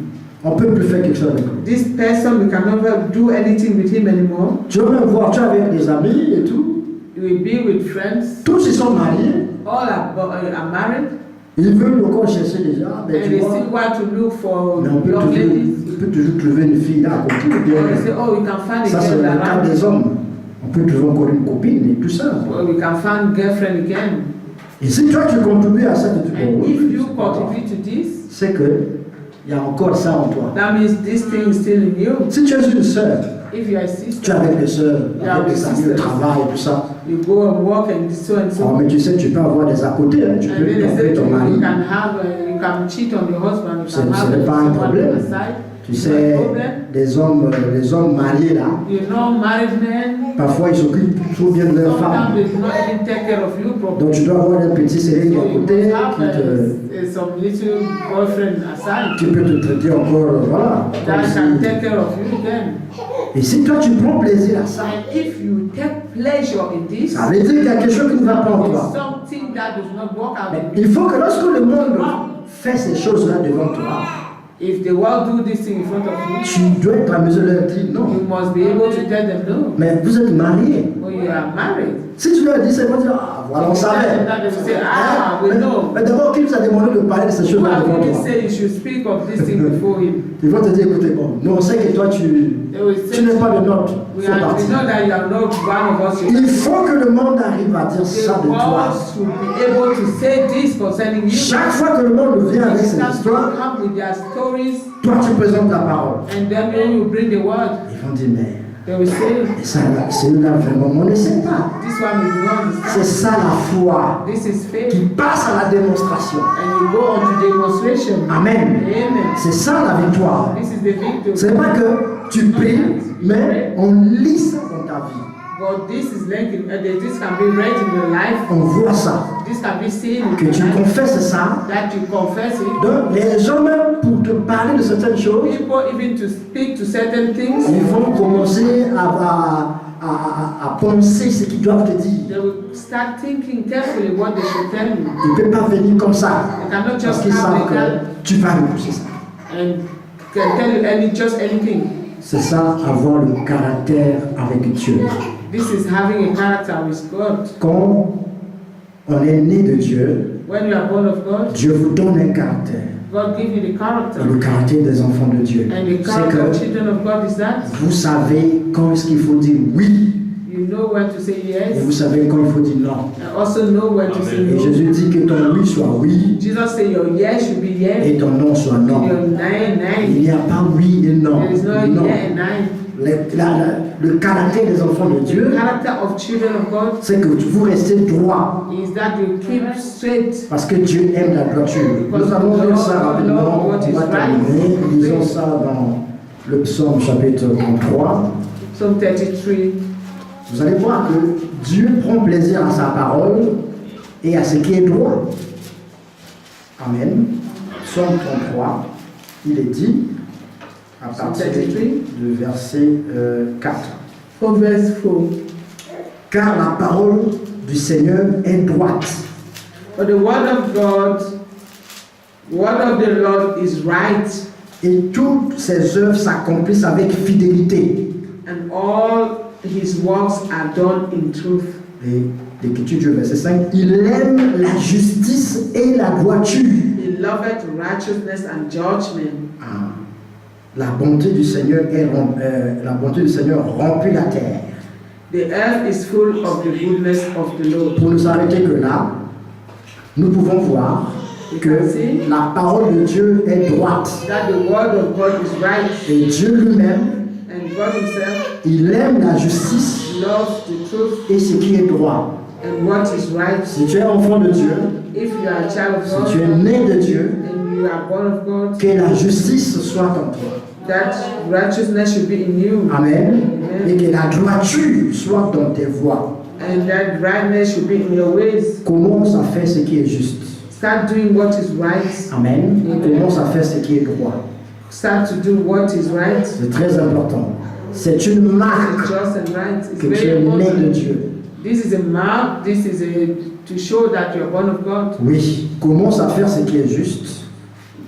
Speaker 1: On ne peut plus faire quelque chose avec lui.
Speaker 2: this person, we can never do anything with him anymore.
Speaker 1: Tu vas même voir, tu es avec des amis et tout.
Speaker 2: You will be with friends.
Speaker 1: Tous ils sont mariés.
Speaker 2: All are married,
Speaker 1: Ils veulent encore chercher des gens. Ben,
Speaker 2: and
Speaker 1: tu
Speaker 2: they
Speaker 1: vois,
Speaker 2: still want to look for
Speaker 1: mais on peut,
Speaker 2: young
Speaker 1: toujours,
Speaker 2: ladies.
Speaker 1: on peut toujours trouver une fille là à côté. ou bien-
Speaker 2: Or they say, oh, you can find a
Speaker 1: Ça, c'est
Speaker 2: girl
Speaker 1: le cas
Speaker 2: around.
Speaker 1: des hommes. On peut trouver encore une copine et tout ça.
Speaker 2: Well, we can find girlfriend again.
Speaker 1: Et si toi tu contribues à ça,
Speaker 2: And if you contribute to this,
Speaker 1: c'est que il y a encore ça en toi.
Speaker 2: that means this thing is still in you.
Speaker 1: Si tu es une sœur,
Speaker 2: If you are a
Speaker 1: tu es
Speaker 2: sister,
Speaker 1: avec les sœurs,
Speaker 2: Yeah,
Speaker 1: avec
Speaker 2: with
Speaker 1: les amis au
Speaker 2: sisters.
Speaker 1: travail et tout ça.
Speaker 2: you go and walk and so and
Speaker 1: Oh,
Speaker 2: so.
Speaker 1: mais tu sais, tu peux avoir des à côté, hein. Tu
Speaker 2: And
Speaker 1: peux
Speaker 2: then they say
Speaker 1: tromper
Speaker 2: to
Speaker 1: ton
Speaker 2: you,
Speaker 1: mari.
Speaker 2: you can cheat on your husband, you
Speaker 1: Ce
Speaker 2: can have
Speaker 1: n'est pas un
Speaker 2: someone on
Speaker 1: problème.
Speaker 2: the side.
Speaker 1: Tu
Speaker 2: It's
Speaker 1: sais,
Speaker 2: not a problem.
Speaker 1: les hommes mariés là,
Speaker 2: You know, married men,
Speaker 1: parfois ils s'occupent trop bien de leur
Speaker 2: sometimes
Speaker 1: femme.
Speaker 2: they do not even take care of you properly.
Speaker 1: Donc tu dois avoir un petit serré qui est à
Speaker 2: So you
Speaker 1: côté,
Speaker 2: must have
Speaker 1: qui
Speaker 2: some little boyfriend aside
Speaker 1: peut te traiter encore, voilà.
Speaker 2: that
Speaker 1: comme
Speaker 2: can
Speaker 1: si-
Speaker 2: take care of you then.
Speaker 1: Et si toi tu prends plaisir à ça,
Speaker 2: And if you take pleasure in this,
Speaker 1: ça veut dire qu'il y a quelque chose qui ne va pas en
Speaker 2: there's
Speaker 1: toi.
Speaker 2: something that does not work out in
Speaker 1: Il faut que lorsque le monde fait ces choses-là devant toi,
Speaker 2: If the world do this thing in front of you,
Speaker 1: tu dois être à mesure de leur dire non.
Speaker 2: you must be able to tell them no.
Speaker 1: Mais vous êtes mariés.
Speaker 2: Or you are married.
Speaker 1: Si tu leur dis, c'est bon, dire, ah, voilà, on savait.
Speaker 2: That they will say, ah, we know.
Speaker 1: Mais d'abord, qui vous a demandé de parler de ces
Speaker 2: Who
Speaker 1: choses-là
Speaker 2: have
Speaker 1: devant
Speaker 2: even
Speaker 1: toi?
Speaker 2: said you should speak of this thing before him?
Speaker 1: Ils vont te dire, écoutez, bon, nous on sait que toi tu
Speaker 2: They will say,
Speaker 1: n'es pas le nôtre.
Speaker 2: we
Speaker 1: Fais partie.
Speaker 2: know that you are not one of us.
Speaker 1: Il faut que le monde arrive à dire
Speaker 2: The
Speaker 1: ça de toi.
Speaker 2: world should be able to say this concerning you.
Speaker 1: Chaque fois que le monde vient avec cette
Speaker 2: That
Speaker 1: histoire,
Speaker 2: will come with their stories,
Speaker 1: toi tu présentes la parole.
Speaker 2: and then when you bring the word,
Speaker 1: Ils vont dire, mais
Speaker 2: they will say,
Speaker 1: ça, c'est là vraiment, on ne sait pas.
Speaker 2: this one we do not
Speaker 1: C'est
Speaker 2: understand.
Speaker 1: ça la foi
Speaker 2: This is faith.
Speaker 1: qui passe à la démonstration.
Speaker 2: And you go on to demonstration.
Speaker 1: Amen.
Speaker 2: Amen.
Speaker 1: C'est ça la victoire.
Speaker 2: This is the victory.
Speaker 1: Ce n'est pas que tu pries, mais on lit ça dans ta vie.
Speaker 2: But this is like this can be read in your life.
Speaker 1: On voit ça.
Speaker 2: This can be seen in
Speaker 1: Que
Speaker 2: your
Speaker 1: tu
Speaker 2: life.
Speaker 1: confesses ça.
Speaker 2: That you confess it.
Speaker 1: Donc, les gens, même pour te parler de certaines choses,
Speaker 2: People even to speak to certain things,
Speaker 1: ils vont commencer à penser ce qu'ils doivent te dire.
Speaker 2: they will start thinking carefully what they should tell you.
Speaker 1: Ils ne peuvent pas venir comme ça.
Speaker 2: They cannot
Speaker 1: Parce
Speaker 2: just
Speaker 1: qu'ils savent
Speaker 2: have that
Speaker 1: que tu vas repousser ça.
Speaker 2: and can tell you just anything.
Speaker 1: C'est ça, avoir le caractère avec Dieu.
Speaker 2: This is having a character with God.
Speaker 1: Quand on est né de Dieu,
Speaker 2: When you are born of God,
Speaker 1: Dieu vous donne un caractère.
Speaker 2: God gives you the
Speaker 1: Et
Speaker 2: character.
Speaker 1: le caractère des enfants de Dieu,
Speaker 2: And the
Speaker 1: c'est
Speaker 2: character of
Speaker 1: que
Speaker 2: children of God is that
Speaker 1: vous savez quand est-ce qu'il faut dire oui
Speaker 2: you know when to say
Speaker 1: et
Speaker 2: yes,
Speaker 1: vous savez quand il faut dire non.
Speaker 2: and also know when to say
Speaker 1: Et
Speaker 2: no.
Speaker 1: Jésus dit que ton oui soit oui
Speaker 2: Jesus said your yes should be yes,
Speaker 1: et ton non soit non.
Speaker 2: your nay,
Speaker 1: Il
Speaker 2: nay.
Speaker 1: n'y a pas oui et non.
Speaker 2: There is no
Speaker 1: Non.
Speaker 2: yeah and nay.
Speaker 1: Le caractère des enfants de
Speaker 2: The
Speaker 1: Dieu,
Speaker 2: character of children of God
Speaker 1: c'est que vous restez droit
Speaker 2: is that you keep straight.
Speaker 1: parce que Dieu aime la droiture. Nous allons lire ça rapidement. On va terminer. Lisons ça dans le psaume chapitre 33.
Speaker 2: Psalm 33.
Speaker 1: Vous allez voir que Dieu prend plaisir à sa parole et à ce qui est droit. Amen. Psaume 33, il est dit à partir du verset 4.
Speaker 2: From verse 4.
Speaker 1: Car la parole du Seigneur est droite.
Speaker 2: For the word of God, the word of the Lord is right,
Speaker 1: Et toutes ses œuvres s'accomplissent avec fidélité.
Speaker 2: and all his works are done in truth.
Speaker 1: Et l'Écriture du verset 5, il aime la justice et la droiture.
Speaker 2: He loveth righteousness and judgment.
Speaker 1: Ah. La bonté du Seigneur remplit la terre.
Speaker 2: The earth is full of the goodness of the Lord.
Speaker 1: Pour nous arrêter que là, nous pouvons voir que la parole de Dieu est droite.
Speaker 2: That the word of God is right,
Speaker 1: Et Dieu lui-même,
Speaker 2: and God himself
Speaker 1: il aime la justice
Speaker 2: loves the truth
Speaker 1: et ce qui est droit.
Speaker 2: and what is right.
Speaker 1: Si tu es enfant de Dieu,
Speaker 2: If you are a child of
Speaker 1: si tu es
Speaker 2: God
Speaker 1: né de Dieu,
Speaker 2: and you are born of God,
Speaker 1: que la justice soit en toi.
Speaker 2: that righteousness should be in you.
Speaker 1: Amen. Et que la droiture soit dans tes voies.
Speaker 2: And that rightness should be in your ways.
Speaker 1: Commence à faire ce qui est juste.
Speaker 2: Start doing what is right.
Speaker 1: Amen.
Speaker 2: Amen.
Speaker 1: Commence à faire ce qui est droit.
Speaker 2: Start to do what is right.
Speaker 1: C'est très important. C'est une marque
Speaker 2: It's just and right. It's
Speaker 1: que tu
Speaker 2: very
Speaker 1: es né de
Speaker 2: important.
Speaker 1: Dieu.
Speaker 2: This is a mark. This is to show that you are born of God.
Speaker 1: Oui, commence à faire ce qui est juste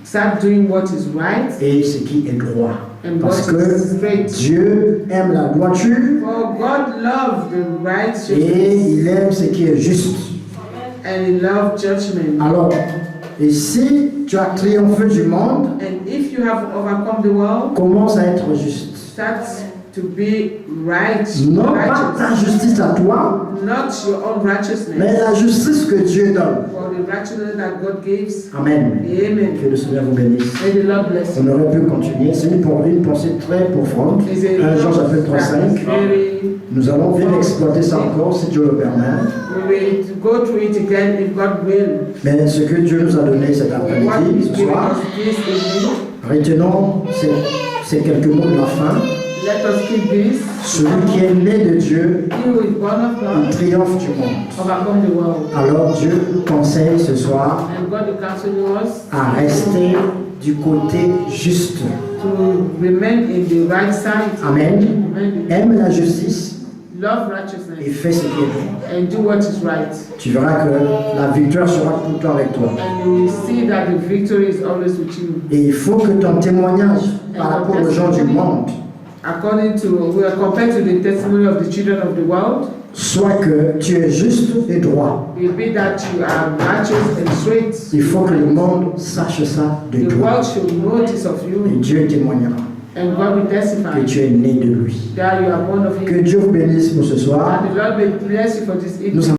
Speaker 2: Start doing what is right
Speaker 1: et ce qui est droit.
Speaker 2: and
Speaker 1: Parce
Speaker 2: what is
Speaker 1: que
Speaker 2: straight.
Speaker 1: Dieu aime la droiture
Speaker 2: For God loved the
Speaker 1: et
Speaker 2: righteousness
Speaker 1: il aime ce qui est juste.
Speaker 2: and He loved judgment.
Speaker 1: Alors, et si tu as triomphé du monde,
Speaker 2: And if you have overcome the world,
Speaker 1: commence à être juste.
Speaker 2: start to be right,
Speaker 1: Non pas
Speaker 2: righteous,
Speaker 1: ta justice à toi,
Speaker 2: not your own
Speaker 1: mais
Speaker 2: righteousness,
Speaker 1: la justice que Dieu donne.
Speaker 2: for the righteousness that God gives.
Speaker 1: Amen.
Speaker 2: Amen.
Speaker 1: Que le Seigneur vous bénisse.
Speaker 2: May the Lord bless
Speaker 1: On
Speaker 2: you.
Speaker 1: aurait pu continuer. C'est une pensée très profonde. 1 Jean chapitre 5. Nous allons bien exploiter ça encore si Dieu le permet.
Speaker 2: We will go through it again if God will.
Speaker 1: Mais ce que Dieu nous a donné cet
Speaker 2: What
Speaker 1: après-midi,
Speaker 2: is
Speaker 1: ce
Speaker 2: giving
Speaker 1: soir,
Speaker 2: us this evening,
Speaker 1: retenons ces quelques mots de la fin.
Speaker 2: let us keep this.
Speaker 1: Celui qui est né de Dieu,
Speaker 2: He who is born of
Speaker 1: il
Speaker 2: God,
Speaker 1: triomphe du monde.
Speaker 2: overcome the world.
Speaker 1: Alors Dieu nous conseille ce soir
Speaker 2: And God will counsel us
Speaker 1: à rester du côté juste.
Speaker 2: to remain in the right side.
Speaker 1: Amen.
Speaker 2: Amen.
Speaker 1: Aime la justice
Speaker 2: Love
Speaker 1: et
Speaker 2: righteousness
Speaker 1: fais ce qui est bon.
Speaker 2: and do what is right.
Speaker 1: Tu verras que la victoire sera tout le temps avec toi.
Speaker 2: And you will see that the victory is always with you.
Speaker 1: Et il faut que ton témoignage par rapport aux gens du monde
Speaker 2: According to, we are compared to the testimony of the children of the world,
Speaker 1: soit que tu es juste et droit.
Speaker 2: it be that you are righteous and straight.
Speaker 1: Il faut que le monde sache ça de
Speaker 2: The
Speaker 1: toi.
Speaker 2: world should notice of
Speaker 1: Et
Speaker 2: you,
Speaker 1: Dieu témoignera
Speaker 2: and God will
Speaker 1: que
Speaker 2: testify
Speaker 1: tu es né de lui.
Speaker 2: that you are born of
Speaker 1: Que
Speaker 2: Him.
Speaker 1: Dieu vous bénisse pour ce soir.
Speaker 2: And the Lord will bless you for this evening.
Speaker 1: Nous